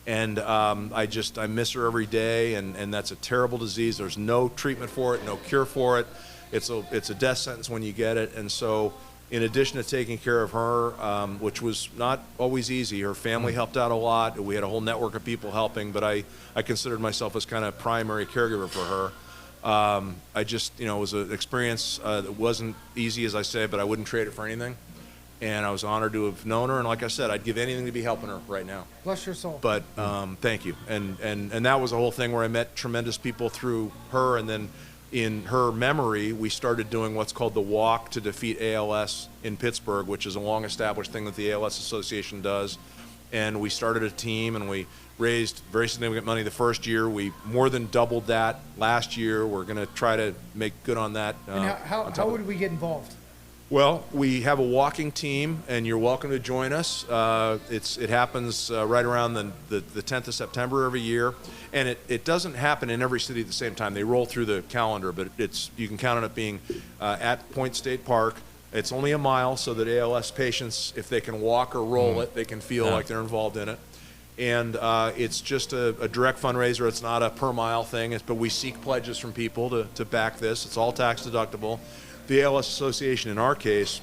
And I miss her every day, and that's a terrible disease. There's no treatment for it, no cure for it. It's a death sentence when you get it. And so in addition to taking care of her, which was not always easy, her family helped out a lot. We had a whole network of people helping, but I considered myself as kind of primary caregiver for her. It was an experience that wasn't easy, as I say, but I wouldn't trade it for anything. And I was honored to have known her. And like I said, I'd give anything to be helping her right now. Bless your soul. But thank you. And that was a whole thing where I met tremendous people through her, and then in her memory, we started doing what's called the Walk to Defeat ALS in Pittsburgh, which is a long-established thing that the ALS Association does. And we started a team, and we raised very significant money the first year. We more than doubled that last year. We're going to try to make good on that. And how would we get involved? Well, we have a walking team, and you're welcome to join us. It happens right around the 10th of September every year, and it doesn't happen in every city at the same time. They roll through the calendar, but you can count on it being at Point State Park. It's only a mile, so that ALS patients, if they can walk or roll it, they can feel like they're involved in it. And it's just a direct fundraiser. It's not a per mile thing, but we seek pledges from people to back this. It's all tax deductible. The ALS Association, in our case,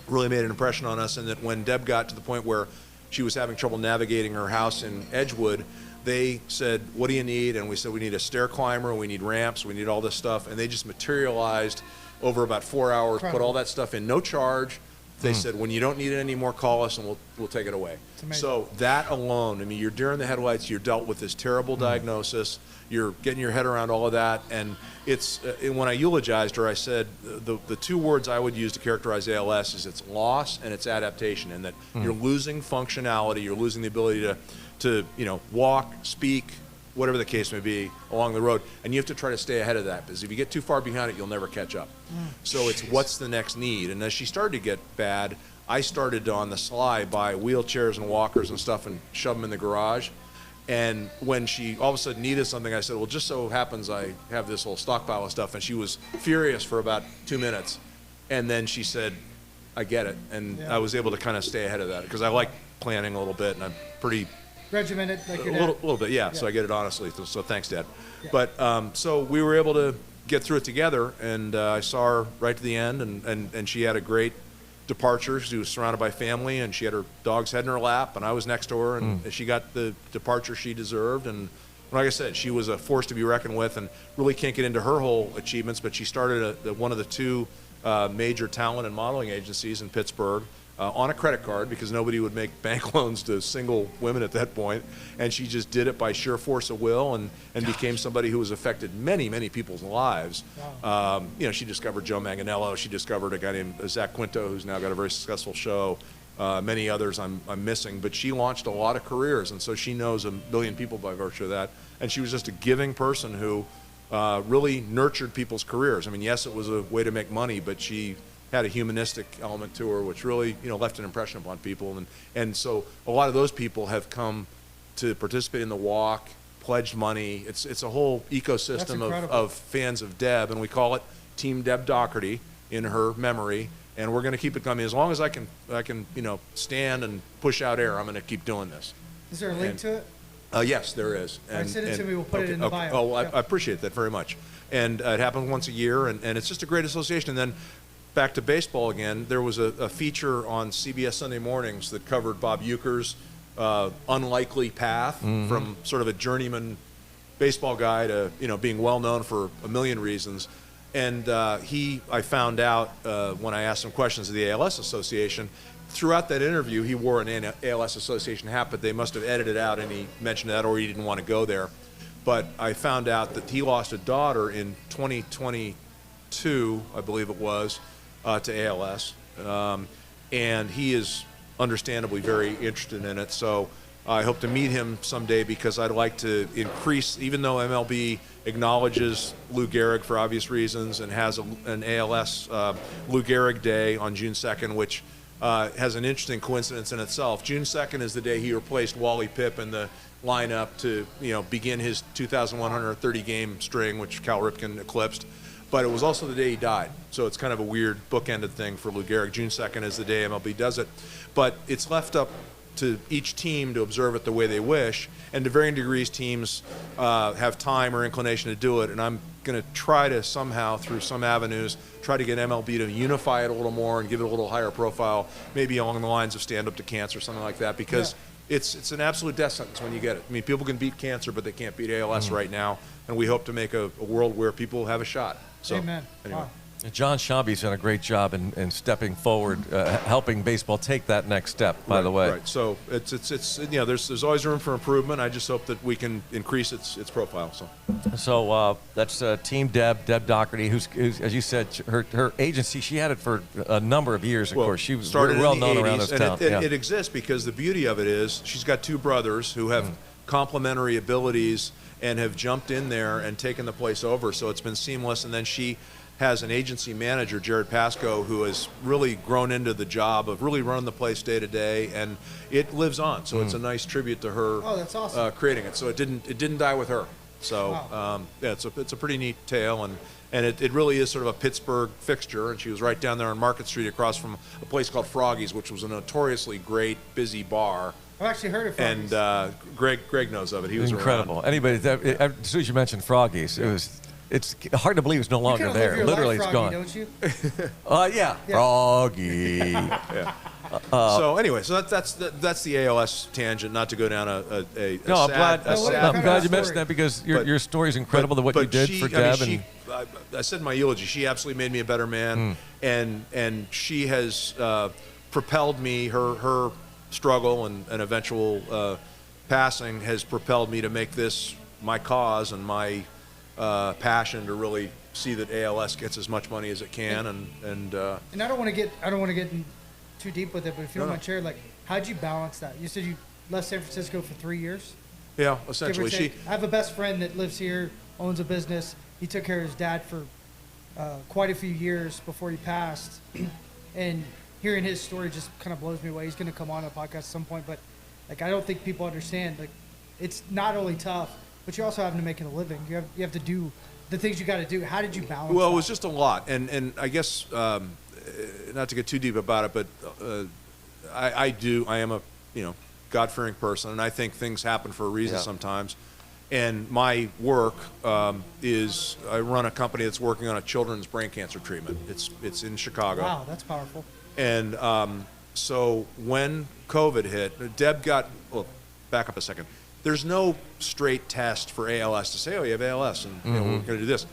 really made an impression on us, and that when Deb got to the point where she was having trouble navigating her house in Edgewood, they said, what do you need? And we said, we need a stair climber, we need ramps, we need all this stuff. And they just materialized over about 4 hours, put all that stuff in, no charge. They said, when you don't need it anymore, call us and we'll take it away. So that alone, I mean, you're deer in the headlights, you're dealt with this terrible diagnosis, you're getting your head around all of that, and it's when I eulogized her, I said the 2 words I would use to characterize ALS is it's loss and it's adaptation, and that you're losing functionality, you're losing the ability to walk, speak, whatever the case may be, along the road. And you have to try to stay ahead of that, because if you get too far behind it, you'll never catch up. So it's what's the next need. And as she started to get bad, I started to, on the sly, buy wheelchairs and walkers and stuff and shove them in the garage. And when she all of a sudden needed something, I said, well, just so happens I have this whole stockpile of stuff. And she was furious for about 2 minutes. And then she said, I get it. And I was able to kind of stay ahead of that, because I like planning a little bit, and I'm pretty regimented, like your dad. A little bit, yeah. So I get it honestly. So thanks, Dad. Yeah. But so we were able to get through it together, and I saw her right to the end, and she had a great departure. She was surrounded by family, and she had her dog's head in her lap, and I was next to her, and she got the departure she deserved. And like I said, she was a force to be reckoned with, and really can't get into her whole achievements, but she started one of the 2 major talent and modeling agencies in Pittsburgh. On a credit card, because nobody would make bank loans to single women at that point. And she just did it by sheer force of will, and became somebody who has affected many, many people's lives. Wow. She discovered Joe Manganiello. She discovered a guy named Zach Quinto, who's now got a very successful show. Many others I'm missing. But she launched a lot of careers, and so she knows a million people by virtue of that. And she was just a giving person who really nurtured people's careers. I mean, yes, it was a way to make money, but she had a humanistic element to her, which really, left an impression upon people. And so a lot of those people have come to participate in the walk, pledged money. It's a whole ecosystem of fans of Deb, and we call it Team Deb Doherty in her memory, and we're going to keep it coming as long as I can stand and push out air. I'm going to keep doing this. Is there a link to it? Yes, there is. All right, send it to me. We'll put it in the bio. Oh, I appreciate that very much. And it happens once a year, and it's just a great association. And then back to baseball again, there was a feature on CBS Sunday mornings that covered Bob Uecker's unlikely path from sort of a journeyman baseball guy to being well known for a million reasons. And I found out when I asked him questions of the ALS Association, throughout that interview he wore an ALS Association hat, but they must have edited out any mention of that, or he didn't want to go there. But I found out that he lost a daughter in 2022, I believe it was, to ALS, and he is understandably very interested in it. So I hope to meet him someday, because I'd like to increase, even though MLB acknowledges Lou Gehrig for obvious reasons and has an ALS Lou Gehrig Day on June 2nd, which has an interesting coincidence in itself. June 2nd is the day he replaced Wally Pipp in the lineup to begin his 2,130 game string, which Cal Ripken eclipsed. But it was also the day he died, so it's kind of a weird bookended thing for Lou Gehrig. June 2nd is the day MLB does it, but it's left up to each team to observe it the way they wish, and to varying degrees teams have time or inclination to do it, and I'm going to try to somehow, through some avenues, try to get MLB to unify it a little more and give it a little higher profile, maybe along the lines of Stand Up to Cancer or something like that, because it's an absolute death sentence when you get it. I mean, people can beat cancer, but they can't beat ALS right now, and we hope to make a world where people have a shot. So, Amen. Anyway. Wow. John Schaubbe's done a great job in stepping forward, helping baseball take that next step, by the way. Right. So it's there's always room for improvement. I just hope that we can increase its profile. So that's Team Deb Doherty, who's, as you said, her agency, she had it for a number of years, of course. She was started well in the known 80s, around this and town. It exists because the beauty of it is she's got two brothers who have complementary abilities and have jumped in there and taken the place over. So it's been seamless. And then she has an agency manager, Jared Pascoe, who has really grown into the job of really running the place day to day, and it lives on. So it's a nice tribute to her. Oh, that's awesome. Creating it. So it didn't die with her. So Wow. it's a pretty neat tale, and it really is sort of a Pittsburgh fixture. And she was right down there on Market Street, across from a place called Froggy's, which was a notoriously great, busy bar. I've actually heard of Froggy's. And Greg knows of it. He was incredible. around. Anybody, as soon as you mentioned Froggy's, it's hard to believe it's no longer You kinda live there. your Literally, life, it's Froggy, gone. don't you? Yeah, Froggy. Yeah. So anyway, so that's the ALS tangent. Not to go down a No, I'm sad, glad. sad I'm glad you story. mentioned that, because But- your story's incredible. What you did for Deb, I said in my eulogy, she absolutely made me a better man, and she has propelled me. Her struggle and eventual passing has propelled me to make this my cause and my passion to really see that ALS gets as much money as it can, and And I don't want to get in too deep with it, but if you don't mind sharing, like, how'd you balance that? You said you left San Francisco for 3 years. yeah, Give or essentially take. I have a best friend that lives here, owns a business. He took care of his dad for quite a few years before he passed, and hearing his story just kind of blows me away. He's going to come on a podcast at some point, but like, I don't think people understand, like, it's not only tough, but you're also having to make it a living. You have to do the things you got to do. How did you balance Well, that? it was just a lot, and I guess not to get too deep about it, but I am a God-fearing person, and I think things happen for a reason sometimes. And my work is I run a company that's working on a children's brain cancer treatment. It's in Chicago. Wow, that's powerful. And so when COVID hit, Deb got, well, back up a second. There's no straight test for ALS to say, oh, you have ALS, and we're going to do this.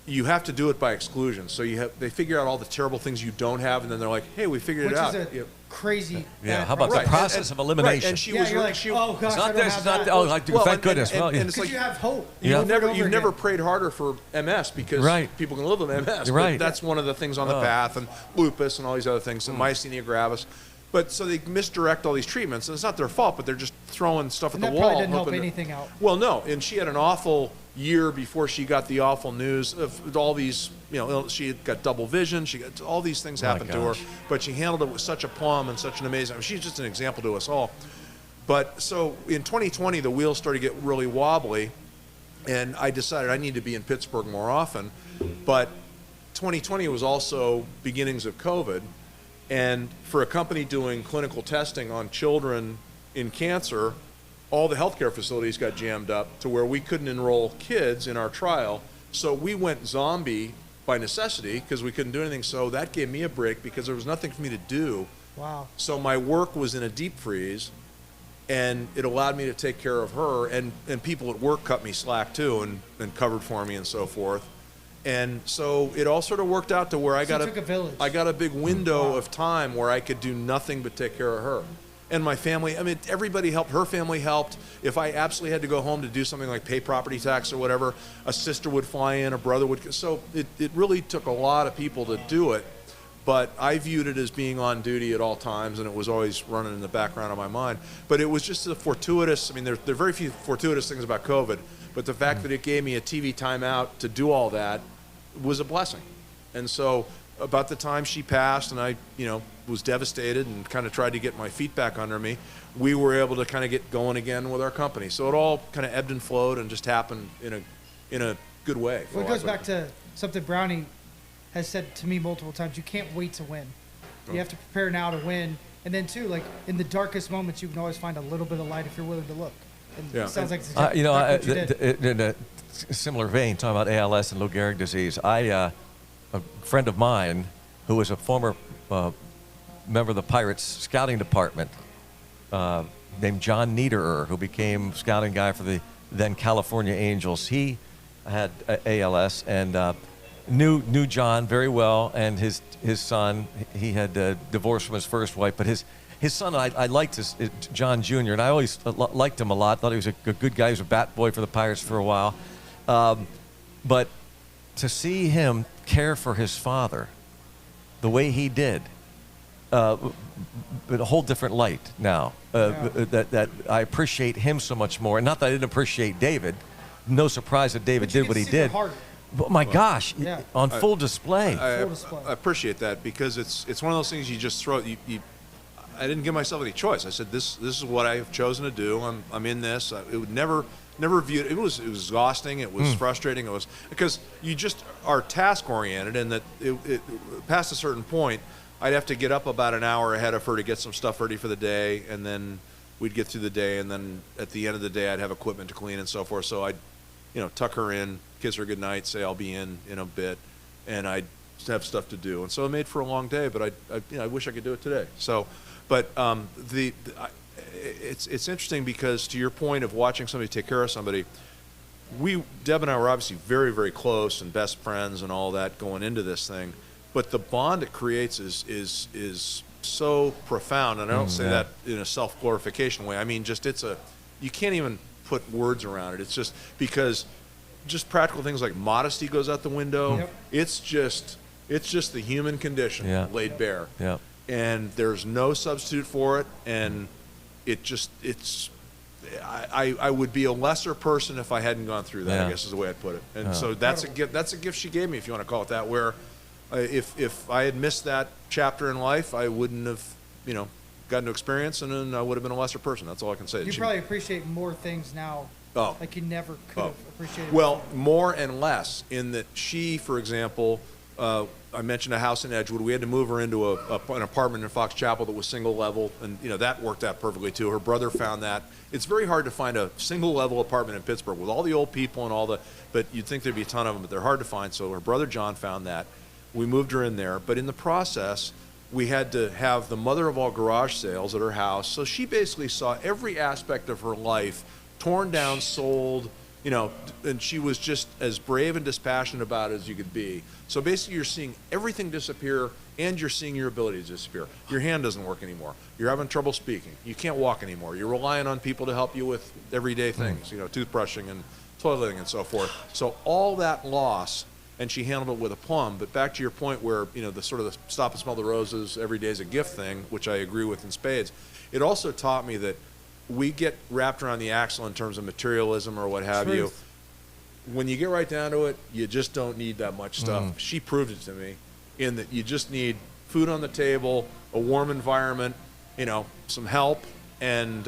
You have to do it by exclusion. So they figure out all the terrible things you don't have, and then they're like, hey, we figured it out. Which is a crazy. Yeah, how about Right, the process of elimination? And she Yeah, was you're like, oh gosh, It's I not don't this, have it's not that. that. Oh, like, Well, thank and- goodness. and- Well, and yeah. it's Because you have hope. Yeah. Over and over You've again. never prayed harder for MS because Right. people can live with MS. You're but right. that's one of the things on the path, and lupus and all these other things, and myasthenia gravis. But so they misdirect all these treatments, and it's not their fault, but they're just throwing stuff And at that the wall. probably didn't help hoping to- anything out. Well, no, and she had an awful year before she got the awful news of all these, she had got double vision, she got all these things happened to her, gosh. but she handled it with such aplomb and such an amazing, she's just an example to us all. But so in 2020, the wheels started to get really wobbly, and I decided I need to be in Pittsburgh more often. But 2020 was also beginnings of COVID, and for a company doing clinical testing on children in cancer, all the healthcare facilities got jammed up to where we couldn't enroll kids in our trial. So we went zombie by necessity because we couldn't do anything. So that gave me a break because there was nothing for me to do. Wow. So my work was in a deep freeze, and it allowed me to take care of her, and people at work cut me slack too and covered for me and so forth. And so it all sort of worked out to where I got a big window of time where I could do nothing but take care of her. And my family, I mean, everybody helped. Her family helped. If I absolutely had to go home to do something like pay property tax or whatever, a sister would fly in, a brother would. So it really took a lot of people to do it. But I viewed it as being on duty at all times, and it was always running in the background of my mind. But it was just a fortuitous, I mean, there are very few fortuitous things about COVID, but the fact that it gave me a TV timeout to do all that was a blessing. And so about the time she passed and I, was devastated and kind of tried to get my feet back under me, we were able to kind of get going again with our company. So it all kind of ebbed and flowed and just happened in a good way. Well, it goes back to something Brownie has said to me multiple times. You can't wait to win. You have to prepare now to win. And then too, like in the darkest moments, you can always find a little bit of light if you're willing to look. And it sounds like it's exactly what you did. In a similar vein, talking about ALS and Lou Gehrig disease, a friend of mine who was a former member of the Pirates scouting department named John Niederer, who became scouting guy for the then California Angels. He had ALS and knew John very well, and his son. He had divorced from his first wife, but his son, I liked John Jr., and I always liked him a lot. Thought he was a good guy. He was a bat boy for the Pirates for a while. But to see him care for his father the way he did, but a whole different light now. That I appreciate him so much more. And not that I didn't appreciate David. No surprise that David did what he did. But my gosh, on full display. I appreciate that because it's one of those things you just throw. I didn't give myself any choice. I said this is what I have chosen to do. I'm in this. It would never viewed. It was exhausting. It was frustrating. It was because you just are task oriented, and that it past a certain point, I'd have to get up about an hour ahead of her to get some stuff ready for the day, and then we'd get through the day, and then at the end of the day, I'd have equipment to clean and so forth. So I'd, tuck her in, kiss her goodnight, say I'll be in a bit, and I'd have stuff to do. And so it made for a long day, but I wish I could do it today. So, but it's interesting because to your point of watching somebody take care of somebody, Deb and I were obviously very, very close and best friends and all that going into this thing. But the bond it creates is so profound, and I don't say that in a self-glorification way. I mean, just you can't even put words around it. It's just because just practical things like modesty goes out the window. Yep. It's just the human condition laid bare. Yeah. And there's no substitute for it, and I would be a lesser person if I hadn't gone through that, I guess is the way I'd put it. And so that's a gift she gave me, if you want to call it that, where if I had missed that chapter in life, I wouldn't have, gotten to experience, and then I would have been a lesser person. That's all I can say. You probably appreciate more things now like you never could have appreciated well, before. more and less, in that she, for example, I mentioned a house in Edgewood. We had to move her into an apartment in Fox Chapel that was single level, and that worked out perfectly too. Her brother found that. It's very hard to find a single level apartment in Pittsburgh with all the old people and but you'd think there'd be a ton of them, but they're hard to find. So her brother John found that. We moved her in there, but in the process, we had to have the mother of all garage sales at her house. So she basically saw every aspect of her life torn down, sold, and she was just as brave and dispassionate about it as you could be. So basically you're seeing everything disappear, and you're seeing your ability to disappear. Your hand doesn't work anymore. You're having trouble speaking. You can't walk anymore. You're relying on people to help you with everyday things, toothbrushing and toileting and so forth. So all that loss, and she handled it with aplomb. But back to your point where, the sort of the stop and smell the roses, every day is a gift thing, which I agree with in spades. It also taught me that we get wrapped around the axle in terms of materialism or what have you. When you get right down to it, you just don't need that much stuff. She proved it to me in that you just need food on the table, a warm environment, some help, and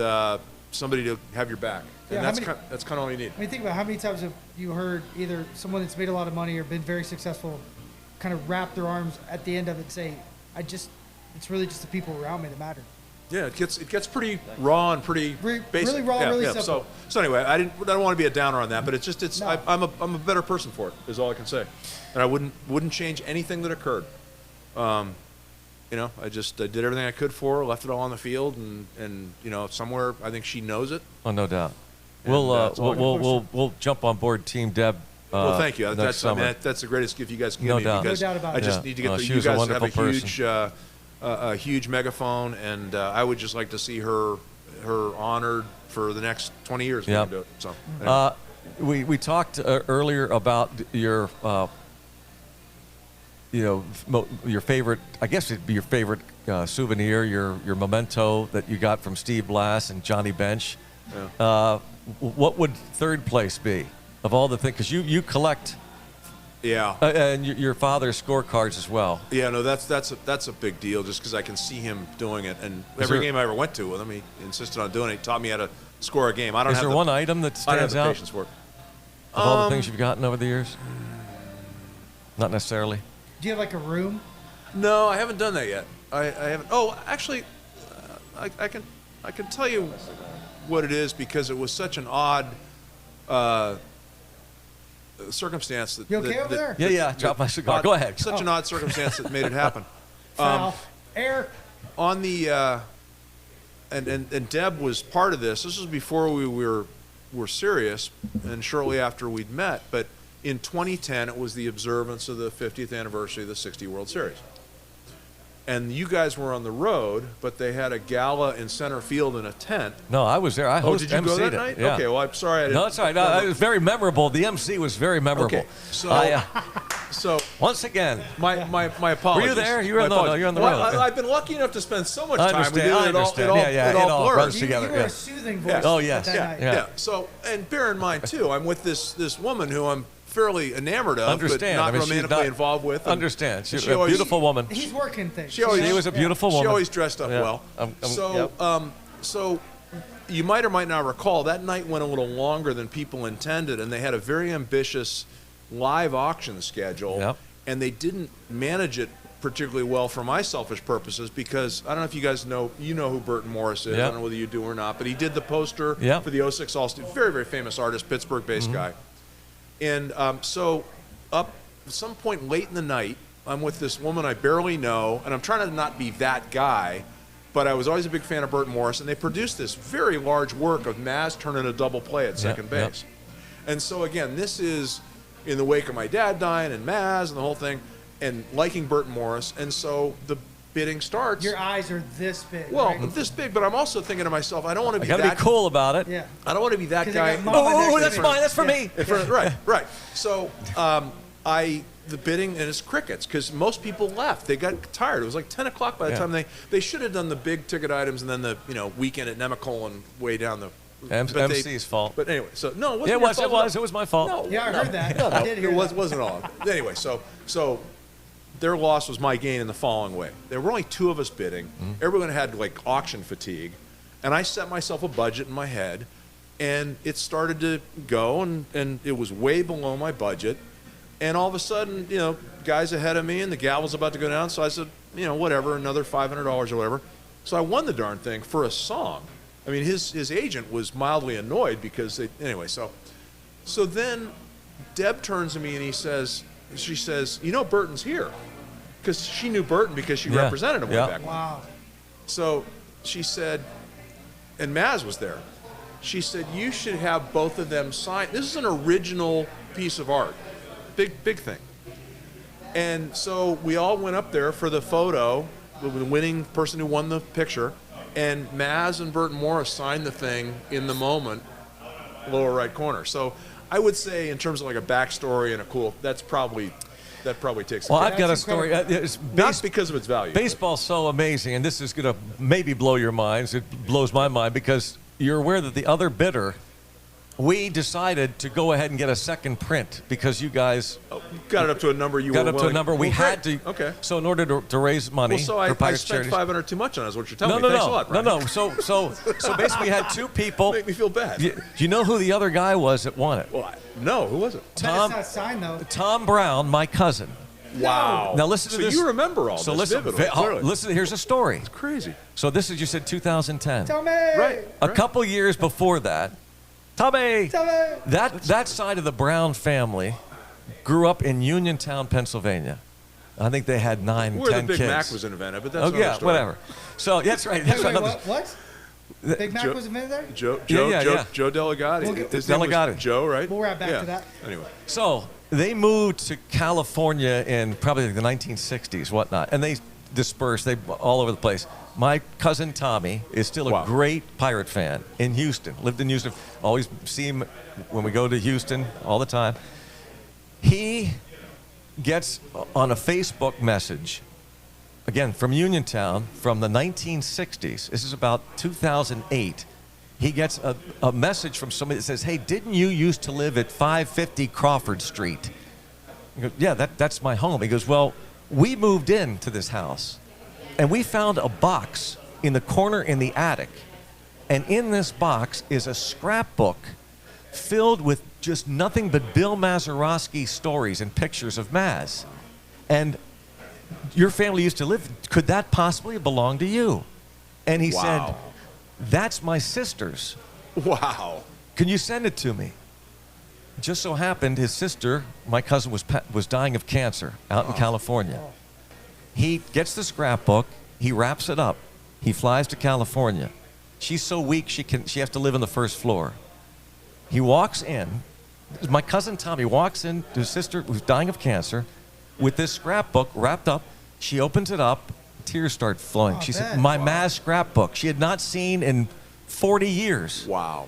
somebody to have your back. And that's kind of all you need. I mean, think about how many times have you heard either someone that's made a lot of money or been very successful kind of wrap their arms at the end of it and say, it's really just the people around me that matter. Yeah, it gets pretty raw and pretty basic. Really raw, really simple. So anyway, I don't want to be a downer on that, but No. I'm a better person for it, is all I can say, and I wouldn't change anything that occurred. I did everything I could for her, left it all on the field, and somewhere I think she knows it. Oh, no doubt. And, We'll jump on board Team Deb. Well, thank you. Next summer. That's the greatest gift you guys can No give me. doubt. Because No doubt about I it. just Yeah. need to get She you was a guys have wonderful a huge megaphone, and I would just like to see her honored for the next 20 years. Yep. We can do it. So anyway. We talked earlier about your your favorite. I guess it'd be your favorite souvenir, your memento that you got from Steve Blass and Johnny Bench. Yeah. What would third place be of all the things? Because you collect. Yeah. And your father's scorecards as well. Yeah, no, that's a big deal just because I can see him doing it. And every game I ever went to with him, he insisted on doing it. He taught me how to score a game. Is there one item that I don't have stands the out patience for it. of all the things you've gotten over the years? Not necessarily. Do you have like a room? No, I haven't done that yet. I haven't. Oh, actually, I can tell you what it is because it was such an odd circumstance that. You okay over there? Yeah. Drop my cigar. Go ahead. Such an odd circumstance that made it happen. Foul. Air. On the and Deb was part of this. This was before we were serious, and shortly after we'd met. But in 2010, it was the observance of the 50th anniversary of the 60 World Series. And you guys were on the road, but they had a gala in center field in a tent. No, I was there. I hosted. Did you go that it. night? Yeah. Okay, well, I'm sorry I didn't. No, it's all right. No, it was very memorable. The MC was very memorable. Okay, so so once again, my apologies. were you there? You were on the road. I've been lucky enough to spend so much I time with you understand. that It all blurs. runs You together. were Yeah. a soothing voice. Oh, yes. That night. Yeah. So, and bear in mind too, I'm with this woman who I'm fairly enamored of, but not she's romantically involved with. Understand. She's she a always- beautiful woman. He's working things. She always- She was a beautiful woman. She always dressed up Yeah. well. Yep. So you might or might not recall that night went a little longer than people intended, and they had a very ambitious live auction schedule, Yep. and they didn't manage it particularly well for my selfish purposes because I don't know if you guys know who Burton Morris is. Yep. I don't know whether you do or not, but he did the poster Yep. for the '06 All-Star. Very, very famous artist, Pittsburgh-based guy. And so up at some point late in the night, I'm with this woman I barely know, and I'm trying to not be that guy, but I was always a big fan of Burton Morris, and they produced this very large work of Maz turning a double play at second Yep. base. And so again, this is in the wake of my dad dying and Maz and the whole thing, and liking Burton Morris, and so the bidding starts. Your eyes are this big. Well, right? this big, but I'm also thinking to myself, I don't want to I be got to that be cool about it. Yeah. I don't want to be that 'Cause they guy. got mama next Oh, to that's me. mine. That's for me. In front of- right. So the bidding, and it's crickets because most people left. They got tired. It was like 10 o'clock by the Yeah. time they should have done the big ticket items and then the weekend at Nemacolin and way down the. MC's fault. But anyway, so no, it wasn't Yeah, your fault. it was my fault. No, Yeah, I no, heard that. No, I did hear it that. wasn't all. Anyway, so their loss was my gain in the following way. There were only two of us bidding. Everyone had like auction fatigue, and I set myself a budget in my head, and it started to go, and it was way below my budget, and all of a sudden, guys ahead of me, and the gal was about to go down, so I said, whatever, another $500 or whatever. So I won the darn thing for a song. I mean, his agent was mildly annoyed because anyway. So then Deb turns to me and she says, Burton's here, because she knew Burton because she represented him way back when. Wow. So she said, and Maz was there. She said, you should have both of them sign. This is an original piece of art, big thing. And so we all went up there for the photo, the winning person who won the picture. And Maz and Burton Morris signed the thing in the moment, lower right corner. So I would say, in terms of like a backstory and a cool, that probably takes. Well, the I've got a That's story. It's not because of its value. Baseball's so amazing, and this is going to maybe blow your minds. It blows my mind because you're aware that the other bidder, we decided to go ahead and get a second print because you guys got it up to a number you got were up to a willing- number we Well, had great. to. Okay. So in order to raise money Well, so for I Pirates spent charities. 500 too much on it, is what you're telling No, me. Thanks a lot, Brian. no. So basically, we had two people. Make me feel bad. Do you know who the other guy was that won it? Well, no, who was it? But it's not signed though. Tom Brown, my cousin. Wow. Now listen to so this. you remember all so this listen, vividly, clearly. listen, here's a story. It's crazy. So this is, you said 2010. Tommy. Right. A couple years before that, Tommy, Tommy. that side of the Brown family grew up in Uniontown, Pennsylvania. I think they had 9, Where 10 the Big kids. Mac was invented, but that's Oh another yeah, story. whatever. So that's right. That's Wait, another. what? Big Mac was invented there? Joe Yeah. Delegati. His name was Delegati. Joe, right? We'll wrap back Yeah. to that. Anyway. So they moved to California in probably the 1960s, whatnot, and they dispersed. They all over the place. My cousin Tommy is still a Wow. great Pirate fan in Houston. Lived in Houston. Always see him when we go to Houston all the time. He gets on a Facebook message, again from Uniontown, from the 1960s. This is about 2008. He gets a message from somebody that says, "Hey, didn't you used to live at 550 Crawford Street?" He goes, "Yeah, that's my home." He goes, "Well, we moved into this house, and we found a box in the corner in the attic. And in this box is a scrapbook filled with just nothing but Bill Mazeroski stories and pictures of Maz. And your family used to live, could that possibly belong to you?" And he said, Wow. "That's my sister's. Wow. Can you send it to me?" Just so happened his sister, my cousin, was dying of cancer out in California. He gets the scrapbook, he wraps it up, he flies to California. She's so weak she has to live on the first floor. He walks in, my cousin Tommy walks in to his sister who's dying of cancer with this scrapbook wrapped up. She opens it up, tears start flowing. Oh, She I said, bet. "My Maz scrapbook." She had not seen in 40 years. Wow.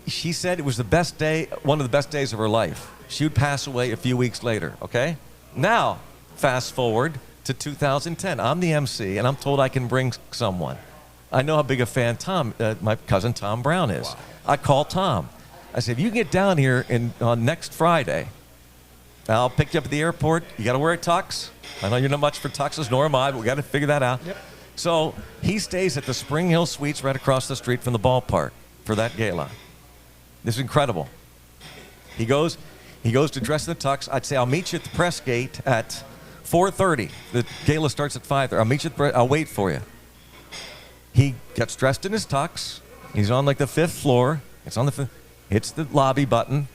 She said it was the best day, one of the best days of her life. She would pass away a few weeks later, okay? Now, fast forward to 2010. I'm the MC, and I'm told I can bring someone. I know how big a fan my cousin Tom Brown is. Wow. I call Tom. I said, "If you can get down here on next Friday, I'll pick you up at the airport. You got to wear a tux. I know you're not much for tuxes, nor am I, but we got to figure that out." Yep. So he stays at the Spring Hill Suites right across the street from the ballpark for that gala. This is incredible. He goes to dress in the tux. I'd say, "I'll meet you at the press gate at 4:30. The gala starts at 5:30. I'll meet you I'll wait for you." He gets dressed in his tux. He's on like the 5th floor. It's on the 5th. Hits the lobby button.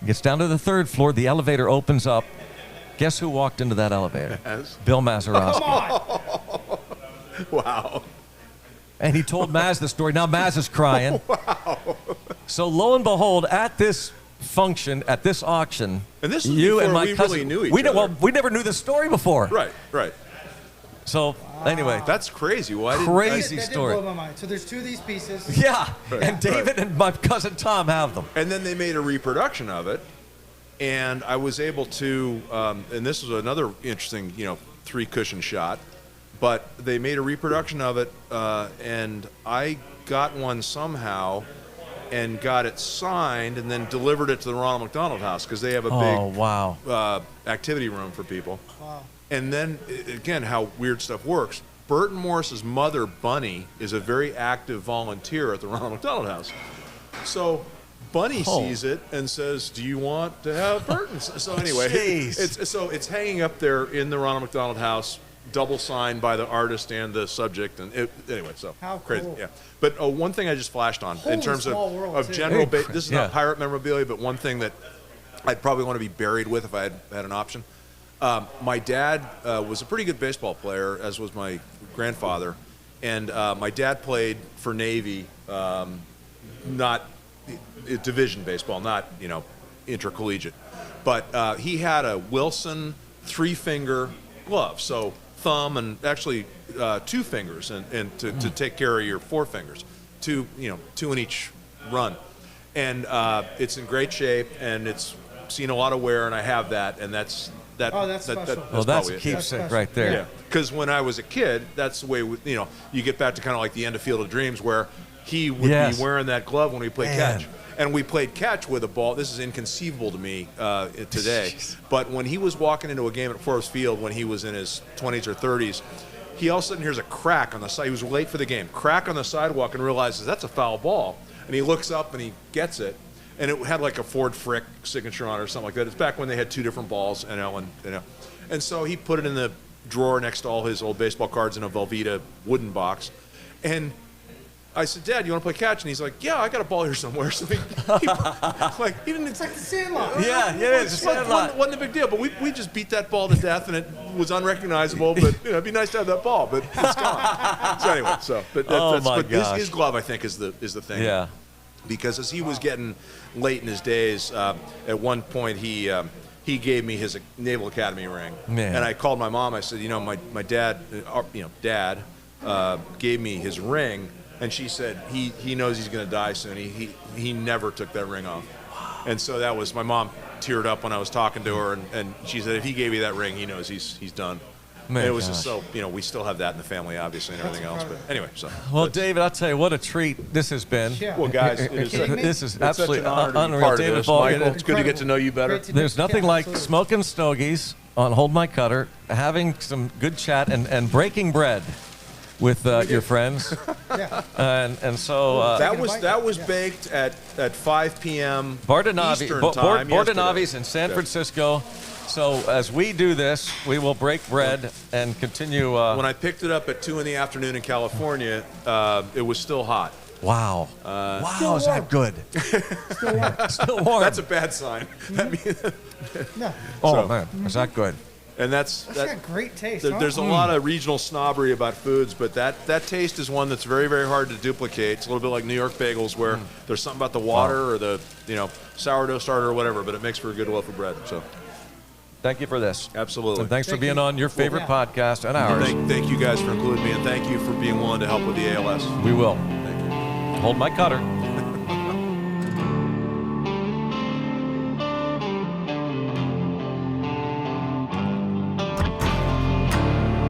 Gets down to the 3rd floor. The elevator opens up. Guess who walked into that elevator? Maz? Bill Mazeroski. Wow. And he told Maz the story. Now Maz is crying. Wow. So lo and behold, at this function, at this auction, And this was you before and my we cousin, really knew each we other. Well, we never knew this story before. Right. So anyway, That's crazy. Why didn't Crazy. That story. did blow my mind. So there's two of these pieces. yeah. Right, And David right. and my cousin Tom have them. And then they made a reproduction of it, and I was able to. And this was another interesting, 3-cushion shot. But they made a reproduction of it, and I got one somehow, and got it signed, and then delivered it to the Ronald McDonald House because they have a Oh big wow. activity room for people. Wow. And then again, how weird stuff works. Burton Morris's mother, Bunny, is a very active volunteer at the Ronald McDonald House. So Bunny Oh. sees it and says, "Do you want to have Burton's?" So anyway, Jeez. it's hanging up there in the Ronald McDonald House, double signed by the artist and the subject. And anyway, so How crazy, cool. yeah. But one thing I just flashed on Holy in terms small world, of too. general, Very this is yeah. not pirate memorabilia, but one thing that I'd probably want to be buried with if I had an option. My dad was a pretty good baseball player, as was my grandfather, and my dad played for Navy, not division baseball, not intercollegiate, but he had a Wilson 3-finger glove, so thumb and actually 2 fingers, and to take care of your 4 fingers, 2 in each run, and it's in great shape, and it's seen a lot of wear, and I have that, and that's. Oh, that's special. Well, that's probably a it. keepsake That's right there. Yeah, because when I was a kid, that's the way you get back to kind of like the end of Field of Dreams, where he would Yes. be wearing that glove when we played Man. catch, and we played catch with a ball. This is inconceivable to me today, but when he was walking into a game at Forest Field when he was in his 20s or 30s, he all of a sudden hears a crack on the side. He was late for the game, crack on the sidewalk, and realizes that's a foul ball, and he looks up and he gets it. And it had like a Ford Frick signature on it or something like that. It's back when they had 2 different balls, And so he put it in the drawer next to all his old baseball cards in a Velveeta wooden box. And I said, Dad, you want to play catch? And he's like, yeah, I got a ball here somewhere. So he didn't. It's like the Sandlot. Yeah, it's a Sandlot. Wasn't a big deal, but we just beat that ball to death, and it was unrecognizable. But it'd be nice to have that ball, but it's gone. So anyway, but his glove, I think, is the thing. Yeah. Because as he was getting late in his days, at one point he gave me his Naval Academy ring, Man. and I called my mom. I said, my dad, Dad, gave me his ring. And she said he knows he's going to die soon. He never took that ring off. And so that was, my mom teared up when I was talking to her, and she said, if he gave you that ring, he knows he's done. And it was just so, we still have that in the family, obviously, and everything else. But anyway, so. Well, David, I'll tell you what a treat this has been. Yeah. Well, guys, This is it's absolutely such an honor to be unreal. part of David this, Volk, Michael. It's good to get to know you better. there's nothing like smoking stogies on Hold My Cutter, having some good chat, and breaking bread with your friends. Yeah. And so That was baked at 5 p.m. Bardanavi, Eastern time Bardanavi's yesterday. in San Yeah. Francisco. So as we do this, we will break bread and continue. When I picked it up at 2 in the afternoon in California, it was still hot. Wow. Wow, is that good? Still warm. That's a bad sign. That means, No. Oh, man, is that good? and That's got great taste. Huh? there's a lot of regional snobbery about foods, but that taste is one that's very, very hard to duplicate. It's a little bit like New York bagels, where there's something about the water or the sourdough starter or whatever, but it makes for a good loaf of bread. So Thank you for this. absolutely. And thanks for Thank being you. on your favorite Yeah. podcast and ours. Thank you guys for including me, and thank you for being willing to help with the ALS. We will. Thank you. Hold My Cutter.